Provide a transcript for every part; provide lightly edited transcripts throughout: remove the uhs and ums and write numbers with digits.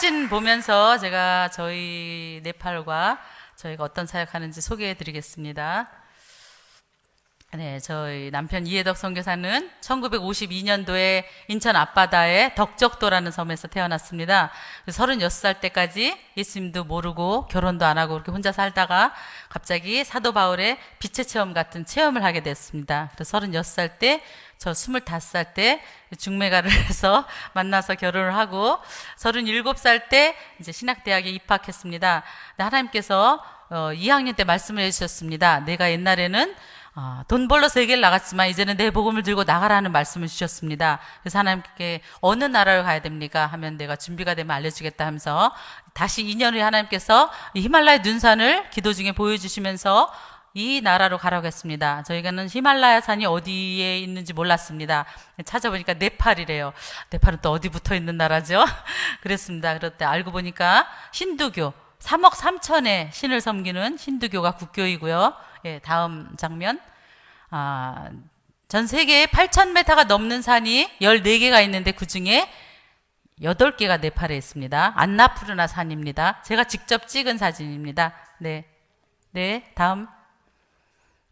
사진 보면서 제가 저희 네팔과 저희가 어떤 사역하는지 소개해 드리겠습니다. 네, 저희 남편 이해덕 선교사는 1952년도에 인천 앞바다의 덕적도라는 섬에서 태어났습니다. 36살 때까지 예수님도 모르고 결혼도 안 하고 그렇게 혼자 살다가 갑자기 사도 바울의 빛의 체험 같은 체험을 하게 됐습니다. 그래서 36살 때, 저 25살 때 중매가를 해서 만나서 결혼을 하고 37살 때 이제 신학대학에 입학했습니다. 하나님께서 2학년 때 말씀을 해주셨습니다. 내가 옛날에는 돈 벌러 세계를 나갔지만 이제는 내 복음을 들고 나가라는 말씀을 주셨습니다. 그래서 하나님께 어느 나라를 가야 됩니까? 하면 내가 준비가 되면 알려주겠다 하면서 다시 2년 후에 하나님께서 히말라야 눈산을 기도 중에 보여주시면서 이 나라로 가라고 했습니다. 저희가는 히말라야 산이 어디에 있는지 몰랐습니다. 찾아보니까 네팔이래요. 네팔은 또 어디 붙어 있는 나라죠? 그랬습니다. 그럴 때 알고 보니까 힌두교 3억 3천의 신을 섬기는 힌두교가 국교이고요. 예, 다음 장면. 전 세계에 8,000m가 넘는 산이 14개가 있는데 그 중에 8개가 네팔에 있습니다. 안나푸르나 산입니다. 제가 직접 찍은 사진입니다. 네. 네, 다음.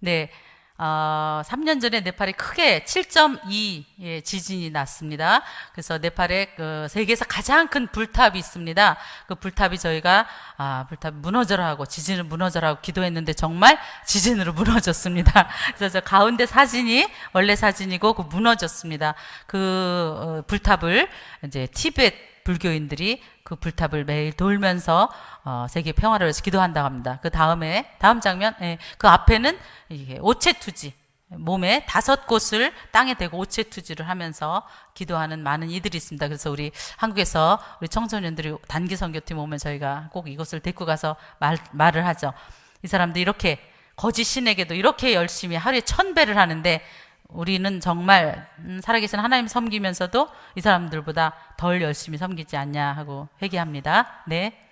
네. 3년 전에 네팔에 크게 7.2의 지진이 났습니다. 그래서 네팔에 그 세계에서 가장 큰 불탑이 있습니다. 그 불탑이 저희가 불탑 무너져라 하고 지진을 무너져라 하고 기도했는데 정말 지진으로 무너졌습니다. 그래서 저 가운데 사진이 원래 사진이고 그 무너졌습니다. 그 불탑을 이제 티베트 불교인들이 그 불탑을 매일 돌면서 세계 평화를 위해서 기도한다고 합니다. 그 다음에 다음 장면, 그 앞에는 이게 오체투지 몸에 5곳을 땅에 대고 오체투지를 하면서 기도하는 많은 이들이 있습니다. 그래서 우리 한국에서 우리 청소년들이 단기 선교팀 오면 저희가 꼭 이곳을 데리고 가서 말을 하죠. 이 사람들 이렇게 거짓 신에게도 이렇게 열심히 하루에 1,000배를 하는데 우리는 정말 살아계신 하나님 섬기면서도 이 사람들보다 덜 열심히 섬기지 않냐 하고 회개합니다. 네.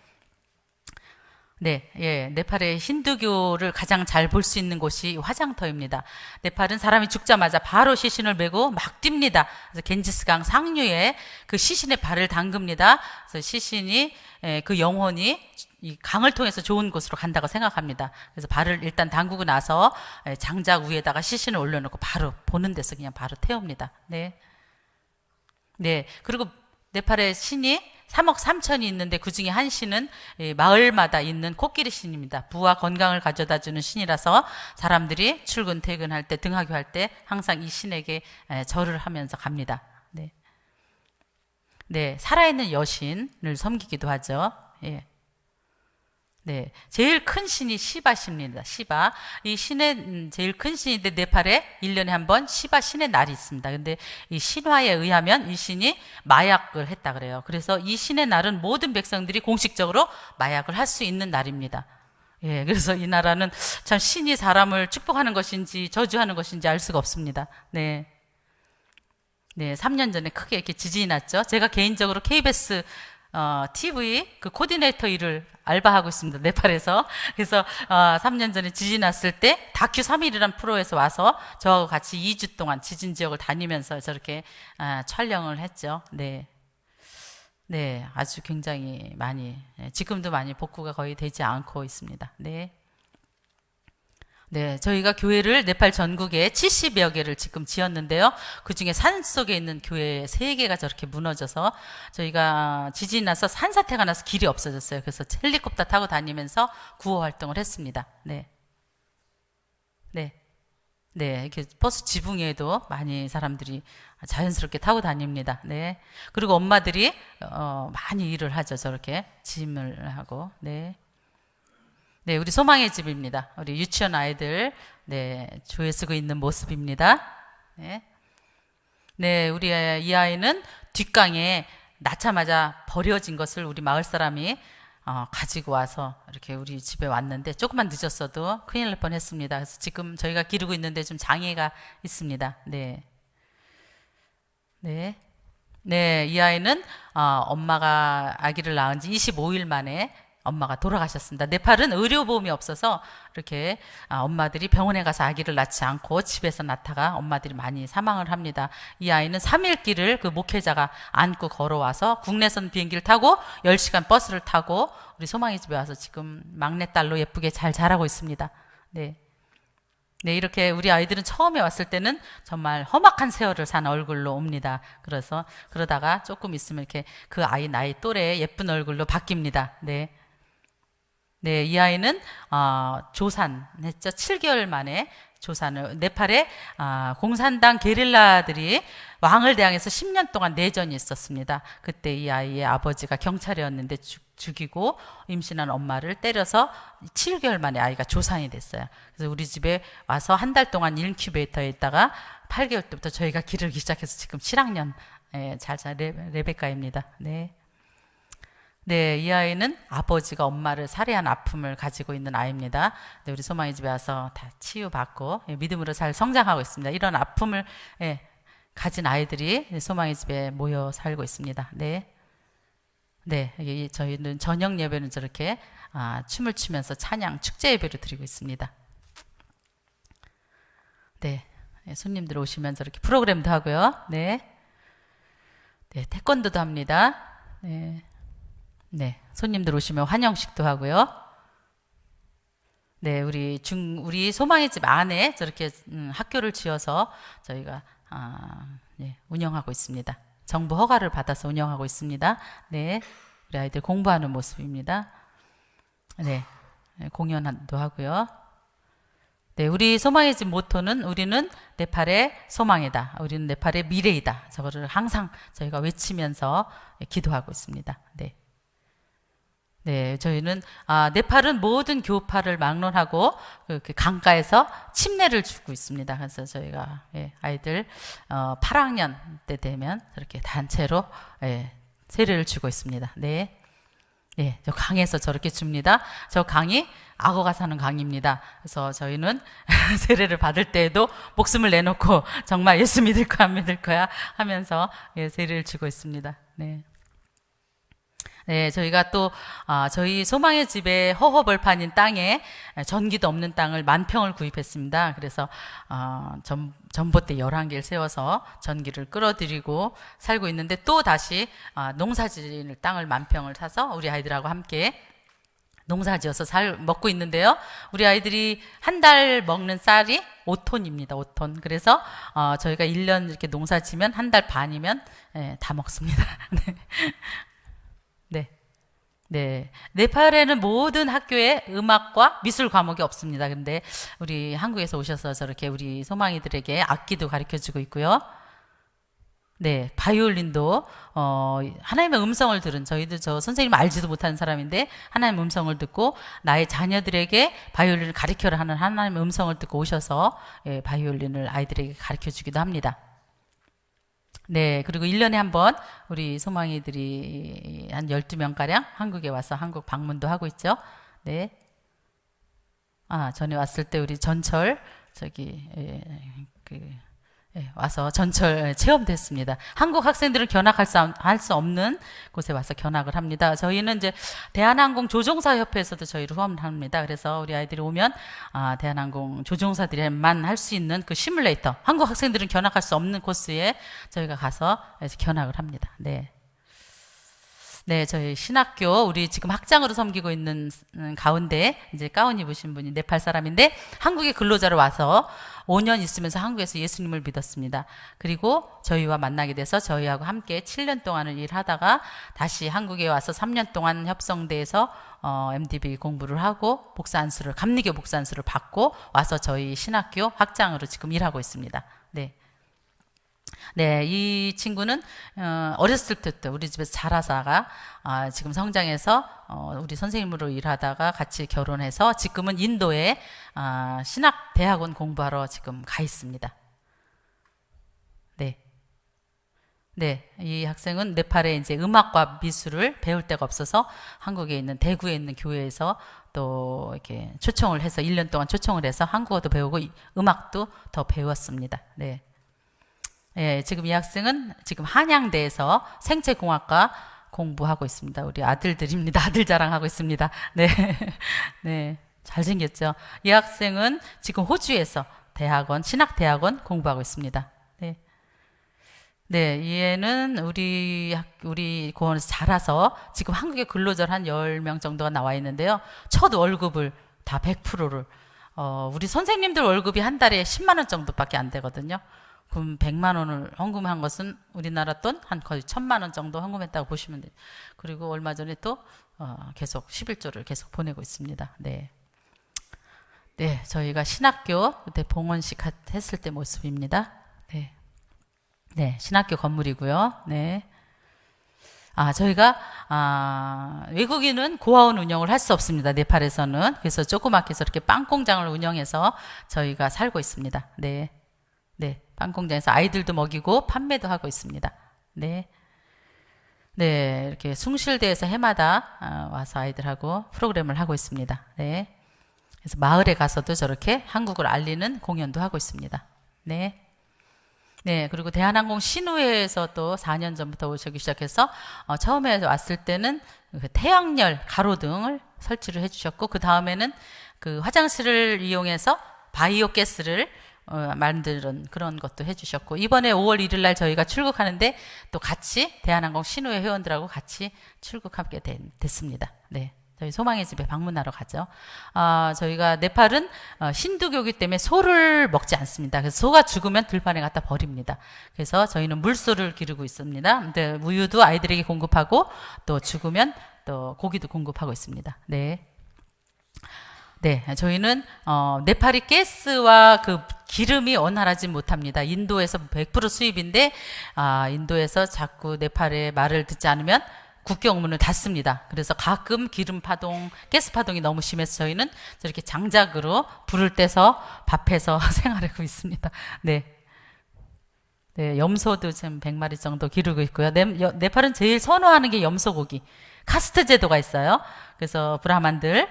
네, 예, 네팔의 힌두교를 가장 잘 볼 수 있는 곳이 화장터입니다. 네팔은 사람이 죽자마자 바로 시신을 메고 막 뜁니다. 그래서 겐지스강 상류에 그 시신의 발을 담급니다. 그래서 시신이 그 영혼이 이 강을 통해서 좋은 곳으로 간다고 생각합니다. 그래서 발을 일단 담그고 나서 장작 위에다가 시신을 올려놓고 바로 보는 데서 그냥 바로 태웁니다. 네, 네. 그리고 네팔의 신이 3억 3천이 있는데 그 중에 한 신은 마을마다 있는 코끼리 신입니다. 부와 건강을 가져다 주는 신이라서 사람들이 출근 퇴근할 때 등하교할 때 항상 이 신에게 절을 하면서 갑니다. 네, 네, 살아있는 여신을 섬기기도 하죠. 예. 네, 제일 큰 신이 시바십니다. 시바. 이 신의 제일 큰 신인데 네팔에 1년에 한 번 시바 신의 날이 있습니다. 근데 이 신화에 의하면 이 신이 마약을 했다 그래요. 그래서 이 신의 날은 모든 백성들이 공식적으로 마약을 할 수 있는 날입니다. 예, 그래서 이 나라는 참 신이 사람을 축복하는 것인지 저주하는 것인지 알 수가 없습니다. 네. 네, 3년 전에 크게 이렇게 지진이 났죠. 제가 개인적으로 KBS TV 그 코디네이터 일을 알바하고 있습니다. 네팔에서. 그래서 3년 전에 지진 났을 때 다큐 3일이란 프로에서 와서 저하고 같이 2주 동안 지진 지역을 다니면서 저렇게 촬영을 했죠. 네. 네, 아주 굉장히 많이 지금도 많이 복구가 거의 되지 않고 있습니다. 네. 네, 저희가 교회를 네팔 전국에 70여 개를 지금 지었는데요. 그 중에 산 속에 있는 교회 3개가 저렇게 무너져서 저희가 지진이 나서 산사태가 나서 길이 없어졌어요. 그래서 헬리콥터 타고 다니면서 구호 활동을 했습니다. 네. 네. 네, 이렇게 버스 지붕에도 많이 사람들이 자연스럽게 타고 다닙니다. 네. 그리고 엄마들이 많이 일을 하죠. 저렇게 짐을 하고. 네. 네, 우리 소망의 집입니다. 우리 유치원 아이들, 네, 조에 쓰고 있는 모습입니다. 네. 네, 우리 이 아이는 뒷강에 낳자마자 버려진 것을 우리 마을 사람이 가지고 와서 이렇게 우리 집에 왔는데 조금만 늦었어도 큰일 날 뻔했습니다. 그래서 지금 저희가 기르고 있는데 좀 장애가 있습니다. 네. 네. 네, 이 아이는 엄마가 아기를 낳은 지 25일 만에 엄마가 돌아가셨습니다. 네팔은 의료보험이 없어서 이렇게 엄마들이 병원에 가서 아기를 낳지 않고 집에서 낳다가 엄마들이 많이 사망을 합니다. 이 아이는 3일 길을 그 목회자가 안고 걸어와서 국내선 비행기를 타고 10시간 버스를 타고 우리 소망이 집에 와서 지금 막내딸로 예쁘게 잘 자라고 있습니다. 네. 네, 이렇게 우리 아이들은 처음에 왔을 때는 정말 험악한 세월을 산 얼굴로 옵니다. 그래서 그러다가 조금 있으면 이렇게 그 아이 나이 또래 예쁜 얼굴로 바뀝니다. 네. 네, 이 아이는 조산했죠. 7개월 만에 조산을 네팔의 공산당 게릴라들이 왕을 대항해서 10년 동안 내전이 있었습니다. 그때 이 아이의 아버지가 경찰이었는데 죽이고 임신한 엄마를 때려서 7개월 만에 아이가 조산이 됐어요. 그래서 우리 집에 와서 한 달 동안 인큐베이터에 있다가 8개월 때부터 저희가 기르기 시작해서 지금 7학년 레베카입니다. 네. 네, 이 아이는 아버지가 엄마를 살해한 아픔을 가지고 있는 아이입니다. 네, 우리 소망이 집에 와서 다 치유받고 믿음으로 잘 성장하고 있습니다. 이런 아픔을 가진 아이들이 소망이 집에 모여 살고 있습니다. 네, 네, 저희는 저녁 예배는 저렇게 춤을 추면서 찬양 축제 예배를 드리고 있습니다. 네, 손님들 오시면 저렇게 프로그램도 하고요. 네, 네, 태권도도 합니다. 네. 네, 손님들 오시면 환영식도 하고요. 네, 우리 소망의 집 안에 저렇게 학교를 지어서 저희가 운영하고 있습니다. 정부 허가를 받아서 운영하고 있습니다. 네, 우리 아이들 공부하는 모습입니다. 네, 공연도 하고요. 네, 우리 소망의 집 모토는 우리는 네팔의 소망이다. 우리는 네팔의 미래이다. 저거를 항상 저희가 외치면서 기도하고 있습니다. 네. 네, 저희는 네팔은 모든 교파를 막론하고 그 강가에서 침례를 주고 있습니다. 그래서 저희가 아이들 8학년 때 되면 저렇게 단체로 세례를 주고 있습니다. 네, 네, 저 강에서 저렇게 줍니다. 저 강이 악어가 사는 강입니다. 그래서 저희는 세례를 받을 때에도 목숨을 내놓고 정말 예수 믿을 거야 안 믿을 거야 하면서 세례를 주고 있습니다. 네. 네, 저희가 또 저희 소망의 집의 허허벌판인 땅에 전기도 없는 땅을 10,000평을 구입했습니다. 그래서 전봇대 11개를 세워서 전기를 끌어들이고 살고 있는데 또 다시 농사지을 땅을 10,000평을 사서 우리 아이들하고 함께 농사지어서 먹고 있는데요. 우리 아이들이 한 달 먹는 쌀이 5톤입니다. 5톤. 그래서 저희가 1년 이렇게 농사지면 한 달 반이면 다 먹습니다. 네. 네. 네. 네팔에는 모든 학교에 음악과 미술 과목이 없습니다. 근데 우리 한국에서 오셔서 저렇게 우리 소망이들에게 악기도 가르쳐 주고 있고요. 네. 바이올린도, 하나님의 음성을 들은, 저희도 저 선생님 알지도 못하는 사람인데, 하나님의 음성을 듣고, 나의 자녀들에게 바이올린을 가르쳐라 하는 하나님의 음성을 듣고 오셔서, 바이올린을 아이들에게 가르쳐 주기도 합니다. 네, 그리고 1년에 한 번 우리 소망이들이 한 12명가량 한국에 와서 한국 방문도 하고 있죠. 네. 전에 왔을 때 우리 전철, 와서 전철 체험됐습니다. 한국 학생들은 견학할 수 없는 곳에 와서 견학을 합니다. 저희는 이제 대한항공 조종사 협회에서도 저희를 후원을 합니다. 그래서 우리 아이들이 오면 대한항공 조종사들만 할 수 있는 그 시뮬레이터, 한국 학생들은 견학할 수 없는 코스에 저희가 가서 견학을 합니다. 네. 네, 저희 신학교 우리 지금 학장으로 섬기고 있는 가운데 이제 가운 입으신 분이 네팔 사람인데 한국에 근로자로 와서 5년 있으면서 한국에서 예수님을 믿었습니다. 그리고 저희와 만나게 돼서 저희하고 함께 7년 동안을 일하다가 다시 한국에 와서 3년 동안 협성대에서 MDB 공부를 하고 감리교 목사 안수를 받고 와서 저희 신학교 학장으로 지금 일하고 있습니다. 네. 네, 이 친구는 어렸을 때부터 우리 집에서 자라다가 지금 성장해서 우리 선생님으로 일하다가 같이 결혼해서 지금은 인도에 신학대학원 공부하러 지금 가 있습니다. 네. 네, 이 학생은 네팔에 이제 음악과 미술을 배울 데가 없어서 한국에 있는 대구에 있는 교회에서 또 이렇게 초청을 해서 1년 동안 초청을 해서 한국어도 배우고 음악도 더 배웠습니다. 네. 예, 지금 이 학생은 지금 한양대에서 생체공학과 공부하고 있습니다. 우리 아들들입니다. 아들 자랑하고 있습니다. 네. 네. 잘생겼죠? 이 학생은 지금 호주에서 대학원, 신학대학원 공부하고 있습니다. 네. 네, 얘는 우리 고원에서 자라서 지금 한국에 근로자 한 10명 정도가 나와 있는데요. 첫 월급을 다 100%를, 우리 선생님들 월급이 한 달에 10만 원 정도밖에 안 되거든요. 그럼 100만 원을 헌금한 것은 우리나라 돈 한 거의 1000만 원 정도 헌금했다고 보시면 돼요. 그리고 얼마 전에 또, 계속 11조를 계속 보내고 있습니다. 네. 네, 저희가 신학교 그때 봉헌식 했을 때 모습입니다. 네. 네, 신학교 건물이고요. 네. 저희가 외국인은 고아원 운영을 할 수 없습니다. 네팔에서는. 그래서 조그맣게 해서 이렇게 빵 공장을 운영해서 저희가 살고 있습니다. 네. 네, 빵 공장에서 아이들도 먹이고 판매도 하고 있습니다. 네. 네, 이렇게 숭실대에서 해마다 와서 아이들하고 프로그램을 하고 있습니다. 네. 그래서 마을에 가서도 저렇게 한국을 알리는 공연도 하고 있습니다. 네. 네, 그리고 대한항공 신우회에서 또 4년 전부터 오시기 시작해서 처음에 왔을 때는 그 태양열 가로등을 설치를 해주셨고 그 다음에는 그 화장실을 이용해서 바이오 가스를 만드는 그런 것도 해주셨고 이번에 5월 1일 날 저희가 출국하는데 또 같이 대한항공 신우회 회원들하고 같이 출국하게 됐습니다. 네. 저희 소망의 집에 방문하러 가죠. 저희가 네팔은 힌두교기 때문에 소를 먹지 않습니다. 그래서 소가 죽으면 들판에 갖다 버립니다. 그래서 저희는 물소를 기르고 있습니다. 근데 우유도 아이들에게 공급하고 또 죽으면 또 고기도 공급하고 있습니다. 네. 네, 저희는 네팔이 가스와 그 기름이 원활하지 못합니다. 인도에서 100% 수입인데 인도에서 자꾸 네팔의 말을 듣지 않으면 국경 문을 닫습니다. 그래서 가끔 기름 파동, 가스 파동이 너무 심해서 저희는 저렇게 장작으로 불을 떼서 밥해서 생활하고 있습니다. 네. 네, 염소도 지금 100마리 정도 기르고 있고요. 네팔은 제일 선호하는 게 염소고기. 카스트 제도가 있어요. 그래서 브라만들은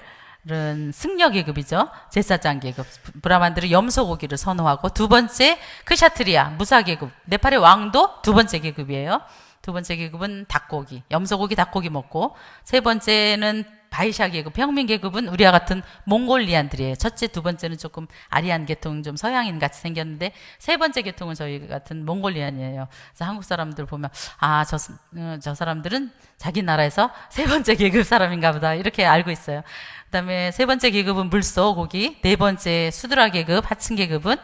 승려 계급이죠. 제사장 계급. 브라만들은 염소고기를 선호하고 두 번째 크샤트리아, 무사 계급. 네팔의 왕도 두 번째 계급이에요. 두 번째 계급은 닭고기, 염소고기, 닭고기 먹고 세 번째는 바이샤 계급, 평민 계급은 우리와 같은 몽골리안들이에요. 첫째, 두 번째는 조금 아리안 계통, 좀 서양인 같이 생겼는데 세 번째 계통은 저희 같은 몽골리안이에요. 그래서 한국 사람들 보면 저 사람들은 자기 나라에서 세 번째 계급 사람인가 보다 이렇게 알고 있어요. 그다음에 세 번째 계급은 물소 고기, 네 번째 수드라 계급, 하층 계급은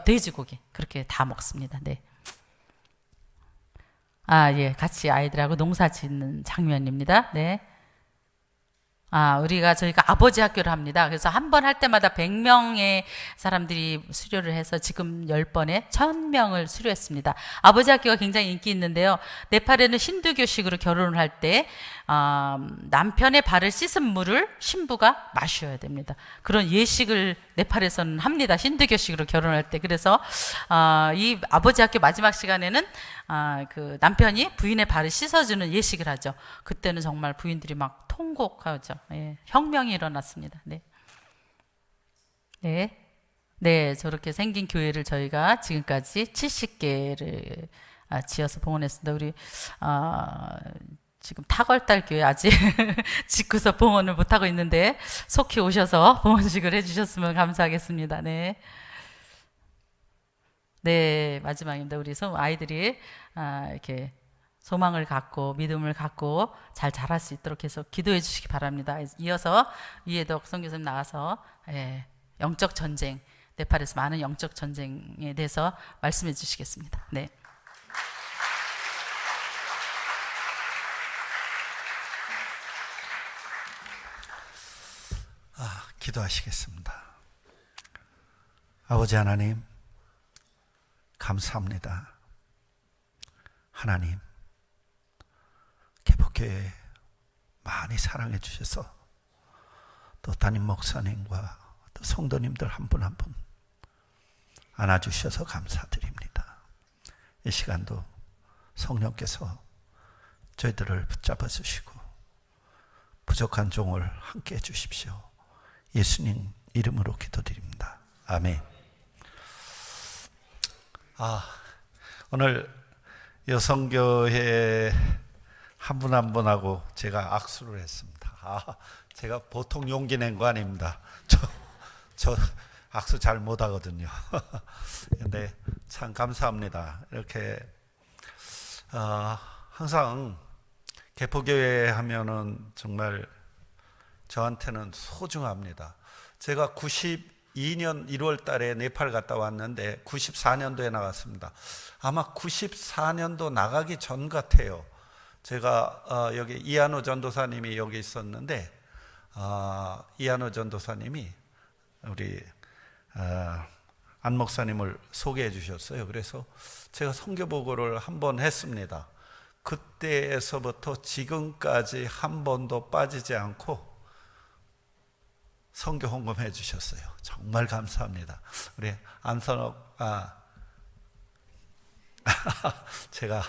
돼지고기 그렇게 다 먹습니다. 네. 예, 같이 아이들하고 농사 짓는 장면입니다. 네. 저희가 아버지 학교를 합니다. 그래서 한 번 할 때마다 100명의 사람들이 수료를 해서 지금 10번에 1000명을 수료했습니다. 아버지 학교가 굉장히 인기 있는데요. 네팔에는 힌두교식으로 결혼을 할 때, 남편의 발을 씻은 물을 신부가 마셔야 됩니다. 그런 예식을 네팔에서는 합니다. 힌두교식으로 결혼할 때. 그래서, 이 아버지 학교 마지막 시간에는, 그 남편이 부인의 발을 씻어주는 예식을 하죠. 그때는 정말 부인들이 막 통곡하죠. 예, 혁명이 일어났습니다. 네. 네. 네, 저렇게 생긴 교회를 저희가 지금까지 70개를 지어서 봉헌했습니다. 우리, 지금 타걸달 교회 아직 짓고서 봉헌을 못하고 있는데 속히 오셔서 봉헌식을 해주셨으면 감사하겠습니다. 네. 네, 마지막입니다. 우리 아이들이, 이렇게 소망을 갖고 믿음을 갖고 잘 자랄 수 있도록 해서 기도해 주시기 바랍니다. 이어서 이해덕 선교사님 나와서 영적 전쟁, 네팔에서 많은 영적 전쟁에 대해서 말씀해 주시겠습니다. 네. 기도하시겠습니다. 아버지 하나님, 감사합니다. 하나님, 개복교회 많이 사랑해 주셔서 또 담임 목사님과 또 성도님들 한 분 한 분 안아주셔서 감사드립니다. 이 시간도 성령께서 저희들을 붙잡아 주시고 부족한 종을 함께 해 주십시오. 예수님 이름으로 기도드립니다. 아멘. 오늘 여성교회 한 분 한 분하고 제가 악수를 했습니다. 제가 보통 용기 낸 거 아닙니다. 저 악수 잘 못하거든요. 근데 참 감사합니다. 이렇게 항상 개포교회 하면은 정말 저한테는 소중합니다. 제가 92년 1월 달에 네팔 갔다 왔는데 94년도에 나갔습니다. 아마 94년도 나가기 전 같아요. 제가 여기 이한호 전도사님이 여기 있었는데 이한호 전도사님이 우리 안 목사님을 소개해 주셨어요. 그래서 제가 선교보고를 한 번 했습니다. 그때에서부터 지금까지 한 번도 빠지지 않고 선교 헌금해 주셨어요. 정말 감사합니다. 우리 안선옥 제가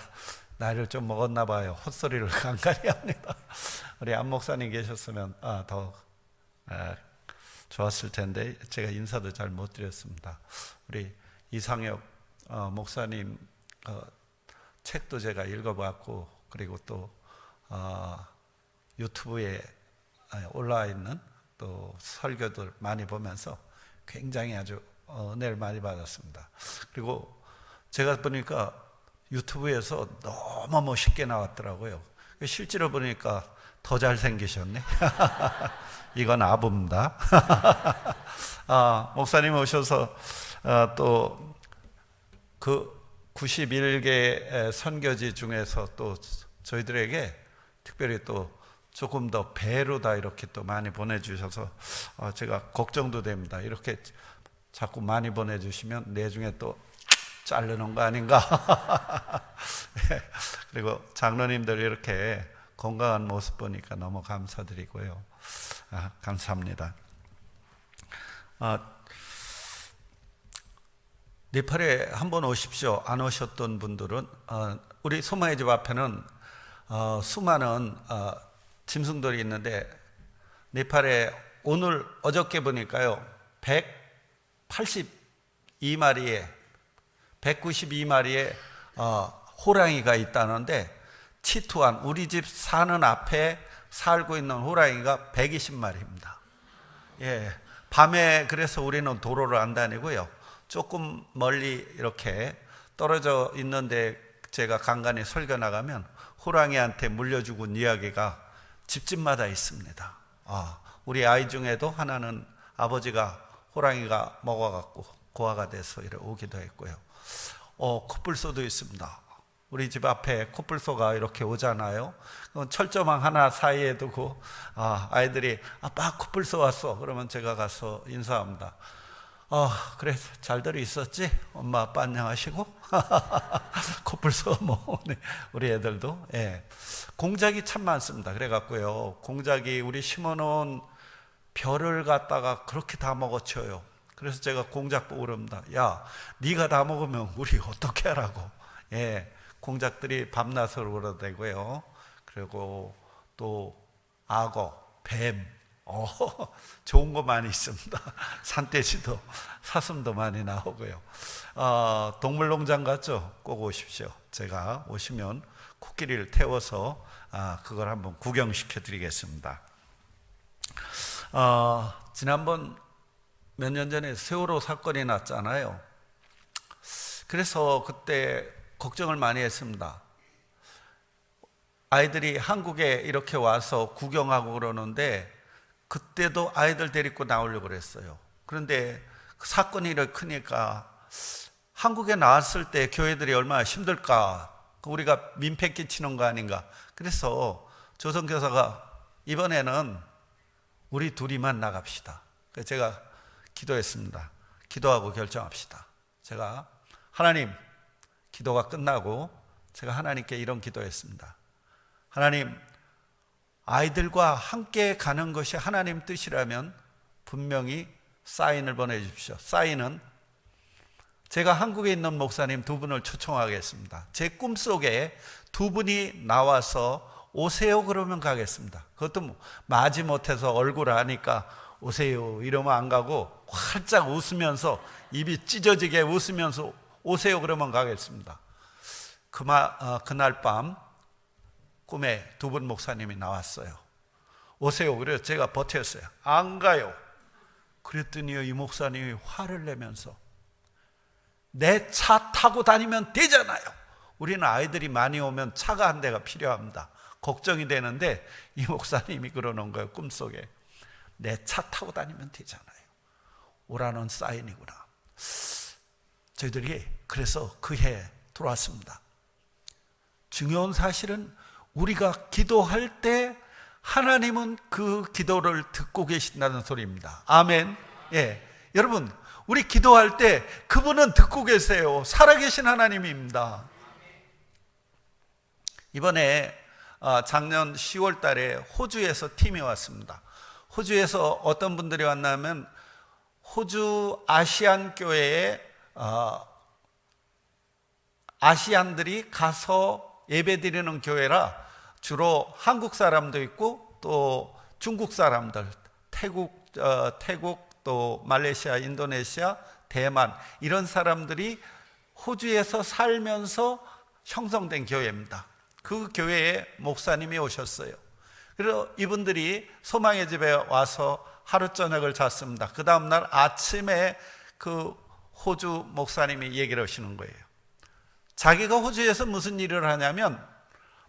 나이를 좀 먹었나 봐요. 헛소리를 간간히 합니다. 우리 안 목사님 계셨으면 더 좋았을 텐데 제가 인사도 잘 못 드렸습니다. 우리 이상혁 목사님 책도 제가 읽어봤고, 그리고 또 유튜브에 올라와 있는 또 설교들 많이 보면서 굉장히 아주 은혜를 많이 받았습니다. 그리고 제가 보니까 유튜브에서 너무 멋있게 나왔더라고요. 실제로 보니까 더 잘생기셨네. 이건 아부입니다. 목사님 오셔서 또 그 91개 선교지 중에서 또 저희들에게 특별히 또 조금 더 배로다 이렇게 또 많이 보내주셔서 제가 걱정도 됩니다. 이렇게 자꾸 많이 보내주시면 내중에 또 자르는 거 아닌가. 그리고 장로님들 이렇게 건강한 모습 보니까 너무 감사드리고요. 감사합니다. 네팔에 한번 오십시오. 안 오셨던 분들은 우리 소마의 집 앞에는 수많은 짐승들이 있는데 네팔에 오늘 어저께 보니까요 182마리에 192마리의 호랑이가 있다는데 치투안 우리 집 사는 앞에 살고 있는 호랑이가 120마리입니다. 예, 밤에 그래서 우리는 도로를 안 다니고요. 조금 멀리 이렇게 떨어져 있는데 제가 간간히 설교 나가면 호랑이한테 물려 죽은 이야기가 집집마다 있습니다. 우리 아이 중에도 하나는 아버지가 호랑이가 먹어갖고 고아가 돼서 이렇게 오기도 했고요. 코뿔소도 있습니다. 우리 집 앞에 코뿔소가 이렇게 오잖아요. 철조망 하나 사이에 두고 아이들이 아빠 코뿔소 왔어. 그러면 제가 가서 인사합니다. 그래 잘들 있었지? 엄마 아빠 안녕하시고. 코뿔소 네. 우리 애들도 공작이 참 많습니다. 그래갖고요 공작이 우리 심어놓은 별을 갖다가 그렇게 다 먹어쳐요. 그래서 제가 공작 보고 그럽니다. 야, 네가 다 먹으면 우리 어떻게 하라고. 공작들이 밤낮으로 울어대고요. 그리고 또 악어, 뱀, 좋은 거 많이 있습니다. 산돼지도 사슴도 많이 나오고요. 동물농장 같죠? 꼭 오십시오. 제가 오시면 코끼리를 태워서 그걸 한번 구경시켜 드리겠습니다. 지난번 몇 년 전에 세월호 사건이 났잖아요. 그래서 그때 걱정을 많이 했습니다. 아이들이 한국에 이렇게 와서 구경하고 그러는데 그때도 아이들 데리고 나오려고 그랬어요. 그런데 그 사건이 이렇게 크니까 한국에 나왔을 때 교회들이 얼마나 힘들까. 우리가 민폐 끼치는 거 아닌가. 그래서 조선교사가 이번에는 우리 둘이만 나갑시다. 그래서 제가 기도했습니다. 기도하고 결정합시다. 제가 하나님, 기도가 끝나고 제가 하나님께 이런 기도했습니다. 하나님, 아이들과 함께 가는 것이 하나님 뜻이라면 분명히 사인을 보내주십시오. 사인은 제가 한국에 있는 목사님 두 분을 초청하겠습니다. 제 꿈속에 두 분이 나와서 오세요 그러면 가겠습니다. 그것도 마지 못해서 얼굴 아니까 오세요 이러면 안 가고 활짝 웃으면서 입이 찢어지게 웃으면서 오세요 그러면 가겠습니다. 그날 밤 꿈에 두 분 목사님이 나왔어요. 오세요. 그래서 제가 버텼어요. 안 가요. 그랬더니요, 이 목사님이 화를 내면서 내 차 타고 다니면 되잖아요. 우리는 아이들이 많이 오면 차가 한 대가 필요합니다. 걱정이 되는데 이 목사님이 그러는 거예요. 꿈속에 내 차 타고 다니면 되잖아요. 오라는 사인이구나. 저희들이 그래서 그 해에 들어왔습니다. 중요한 사실은 우리가 기도할 때 하나님은 그 기도를 듣고 계신다는 소리입니다. 아멘. 예, 여러분, 우리 기도할 때 그분은 듣고 계세요. 살아계신 하나님입니다. 이번에 작년 10월 달에 호주에서 팀이 왔습니다. 호주에서 어떤 분들이 왔냐면 호주 아시안 교회에 아시안들이 가서 예배드리는 교회라 주로 한국 사람도 있고 또 중국 사람들, 태국 또 말레이시아, 인도네시아, 대만 이런 사람들이 호주에서 살면서 형성된 교회입니다. 그 교회에 목사님이 오셨어요. 그래서 이분들이 소망의 집에 와서 하루 저녁을 잤습니다. 그 다음날 아침에 그 호주 목사님이 얘기를 하시는 거예요. 자기가 호주에서 무슨 일을 하냐면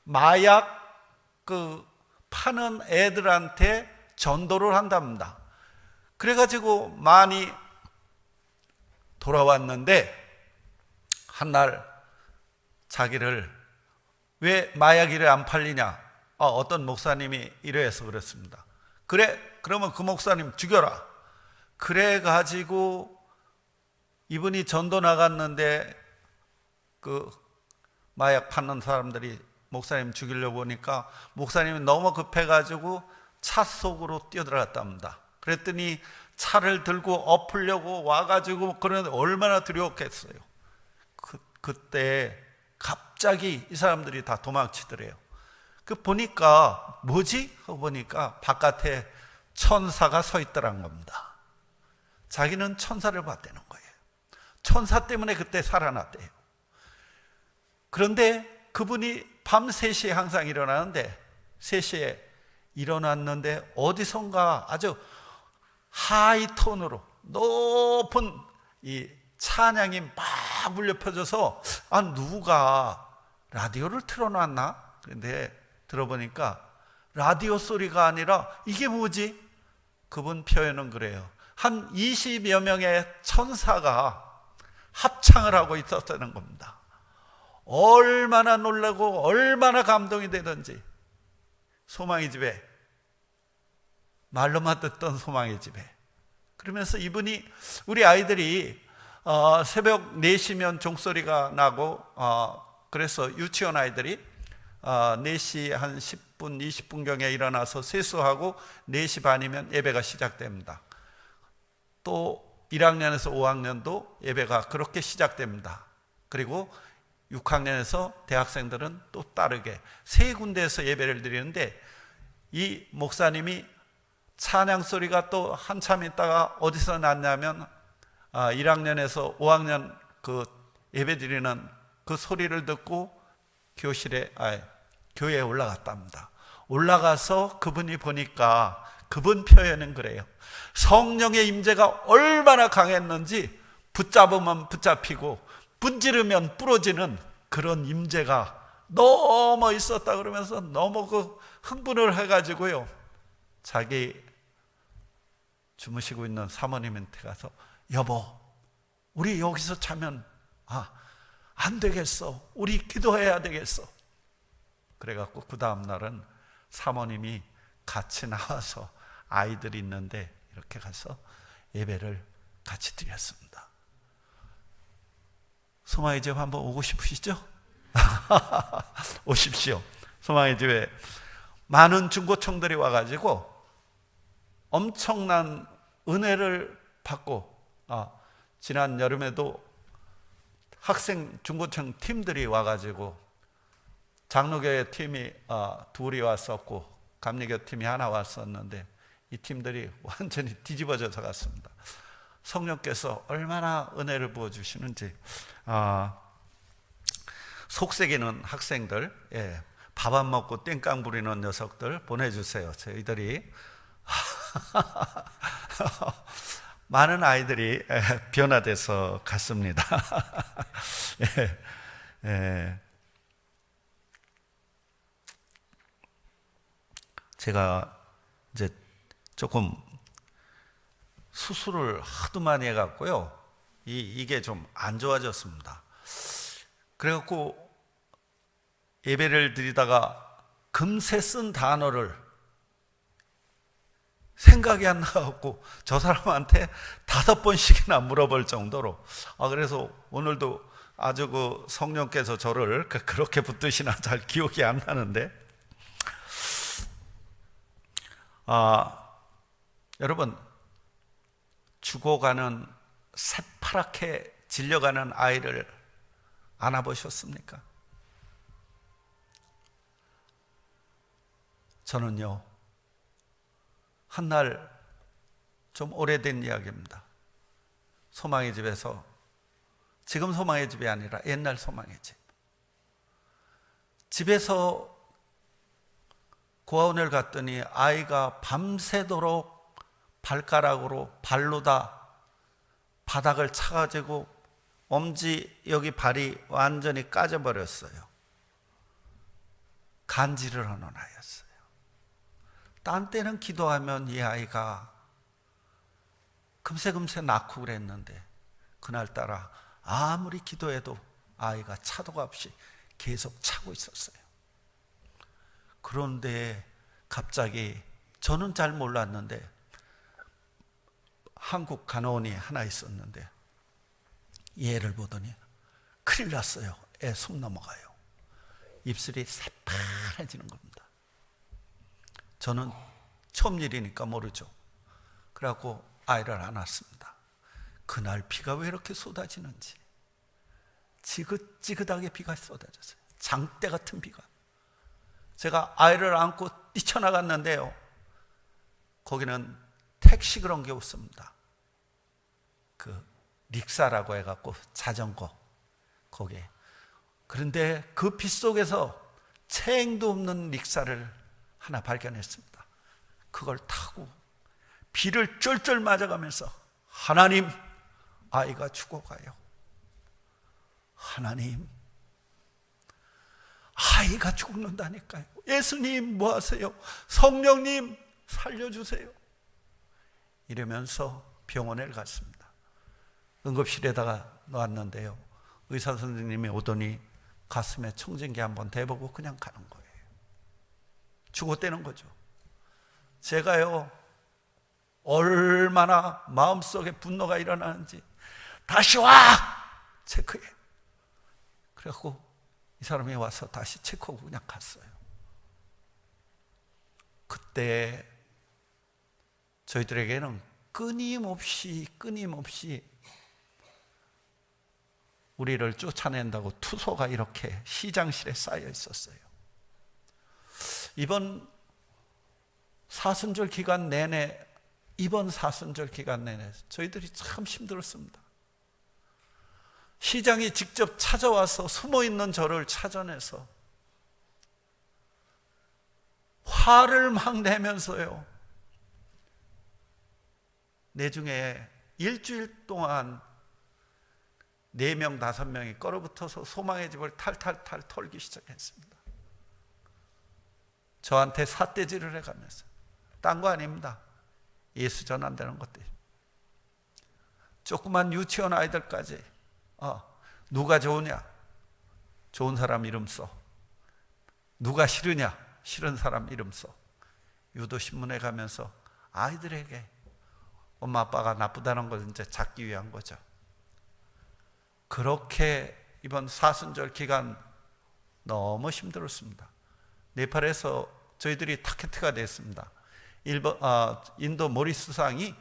마약 파는 애들한테 전도를 한답니다. 그래가지고 많이 돌아왔는데 한날 자기를 왜 마약 이래 안 팔리냐? 어떤 목사님이 이래서 그랬습니다. 그래, 그러면 그 목사님 죽여라. 그래가지고 이분이 전도 나갔는데 그 마약 파는 사람들이 목사님 죽이려고 하니까 목사님이 너무 급해가지고 차 속으로 뛰어들어갔답니다. 그랬더니 차를 들고 엎으려고 와가지고 그러는데 얼마나 두려웠겠어요. 그때 갑자기 이 사람들이 다 도망치더래요. 보니까 뭐지? 하고 보니까 바깥에 천사가 서 있더란 겁니다. 자기는 천사를 봤다는 거예요. 천사 때문에 그때 살아났대요. 그런데 그분이 밤 3시에 항상 일어나는데 3시에 일어났는데 어디선가 아주 하이톤으로 높은 이 찬양이 막 울려 퍼져서 누가 라디오를 틀어놨나? 그런데 들어보니까 라디오 소리가 아니라 이게 뭐지? 그분 표현은 그래요. 한 20여 명의 천사가 합창을 하고 있었다는 겁니다. 얼마나 놀라고 얼마나 감동이 되든지 소망의 집에 말로만 듣던 소망의 집에 그러면서 이분이 우리 아이들이 새벽 4시면 종소리가 나고 그래서 유치원 아이들이 4시 한 10분 20분경에 일어나서 세수하고 4시 반이면 예배가 시작됩니다. 또 1학년에서 5학년도 예배가 그렇게 시작됩니다. 그리고 6학년에서 대학생들은 또 따르게 세 군데에서 예배를 드리는데 이 목사님이 찬양 소리가 또 한참 있다가 어디서 났냐면 1학년에서 5학년 그 예배 드리는 그 소리를 듣고 교회에 올라갔답니다. 올라가서 그분이 보니까 그분 표현은 그래요. 성령의 임재가 얼마나 강했는지 붙잡으면 붙잡히고 분지르면 부러지는 그런 임재가 너무 있었다 그러면서 너무 흥분을 해가지고요. 자기 주무시고 있는 사모님한테 가서 여보, 우리 여기서 자면 안 되겠어. 우리 기도해야 되겠어. 그래갖고 그 다음 날은 사모님이 같이 나와서 아이들이 있는데 이렇게 가서 예배를 같이 드렸습니다. 소망의 집 한번 오고 싶으시죠? 오십시오. 소망의 집에 많은 중고청들이 와가지고 엄청난 은혜를 받고 지난 여름에도 학생 중고청 팀들이 와가지고 장로교회 팀이 둘이 왔었고 감리교 팀이 하나 왔었는데 이 팀들이 완전히 뒤집어져서 갔습니다. 성령께서 얼마나 은혜를 부어주시는지 속색이는 학생들 밥 안 먹고 땡깡 부리는 녀석들 보내주세요. 저희들이 많은 아이들이 변화돼서 갔습니다. 제가 이제 조금 수술을 하도 많이 해갖고요, 이게 좀 안 좋아졌습니다. 그래갖고 예배를 드리다가 금세 쓴 단어를 생각이 안 나갖고 저 사람한테 5번씩이나 물어볼 정도로, 그래서 오늘도 아주 그 성령께서 저를 그렇게 붙드시나 잘 기억이 안 나는데, 여러분, 죽어가는 새파랗게 질려가는 아이를 안아보셨습니까? 저는요, 한날 좀 오래된 이야기입니다. 소망의 집에서, 지금 소망의 집이 아니라 옛날 소망의 집, 집에서 고아원을 갔더니 아이가 밤새도록 발가락으로 발로 다 바닥을 차가지고 엄지 여기 발이 완전히 까져버렸어요. 간질을 하는 아이였어요. 딴 때는 기도하면 이 아이가 금세 낳고 그랬는데, 그날따라 아무리 기도해도 아이가 차도가 없이 계속 차고 있었어요. 그런데 갑자기, 저는 잘 몰랐는데 한국 간호원이 하나 있었는데 얘를 보더니 큰일 났어요. 애 숨 넘어가요. 입술이 새파래지는 겁니다. 저는 처음 일이니까 모르죠. 그래갖고 아이를 안았습니다. 그날 비가 왜 이렇게 쏟아지는지, 지긋지긋하게 비가 쏟아졌어요. 장대 같은 비가. 제가 아이를 안고 뛰쳐나갔는데요, 거기는 택시 그런 게 없습니다. 그 릭사라고 해갖고 자전거, 거기에. 그런데 그 비 속에서 체행도 없는 릭사를 하나 발견했습니다. 그걸 타고 비를 쫄쫄 맞아가면서, 하나님, 아이가 죽어가요. 하나님, 아이가 죽는다니까요. 예수님 뭐 하세요? 성령님 살려주세요. 이러면서 병원에 갔습니다. 응급실에다가 놓았는데요, 의사 선생님이 오더니 가슴에 청진기 한번 대보고 그냥 가는 거예요. 죽었다는 거죠. 제가요, 얼마나 마음속에 분노가 일어나는지, 다시 와! 체크해. 그래갖고 이 사람이 와서 다시 체크하고 그냥 갔어요. 그때 저희들에게는 끊임없이 우리를 쫓아낸다고 투소가 이렇게 시장실에 쌓여 있었어요. 이번 사순절 기간 내내 저희들이 참 힘들었습니다. 시장이 직접 찾아와서 숨어있는 저를 찾아내서 화를 막 내면서요, 내중에 일주일 동안 4명, 5명이 걸어붙어서 소망의 집을 탈탈탈 털기 시작했습니다. 저한테 삿대질을 해가면서. 딴 거 아닙니다. 예수 전한다는 것들. 조그만 유치원 아이들까지, 누가 좋으냐? 좋은 사람 이름 써. 누가 싫으냐? 싫은 사람 이름 써. 유도신문에 가면서 아이들에게 엄마 아빠가 나쁘다는 걸 이제 잡기 위한 거죠. 그렇게 이번 사순절 기간 너무 힘들었습니다. 네팔에서 저희들이 타겟트가 됐습니다. 인도 모디 수상이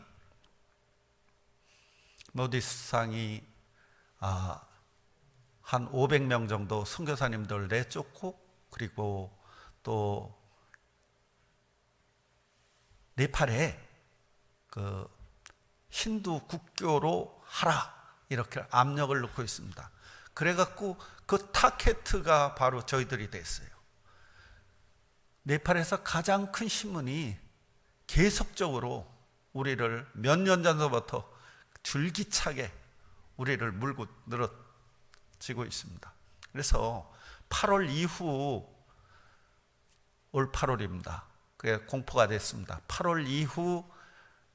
한 500명 정도 선교사님들 내쫓고, 그리고 또 네팔에 그 힌두 국교로 하라, 이렇게 압력을 넣고 있습니다. 그래갖고 그 타겟트가 바로 저희들이 됐어요. 네팔에서 가장 큰 신문이 계속적으로 우리를 몇 년 전서부터 줄기차게 우리를 물고 늘어지고 있습니다. 그래서 8월 이후, 올 8월입니다. 그게 공포가 됐습니다. 8월 이후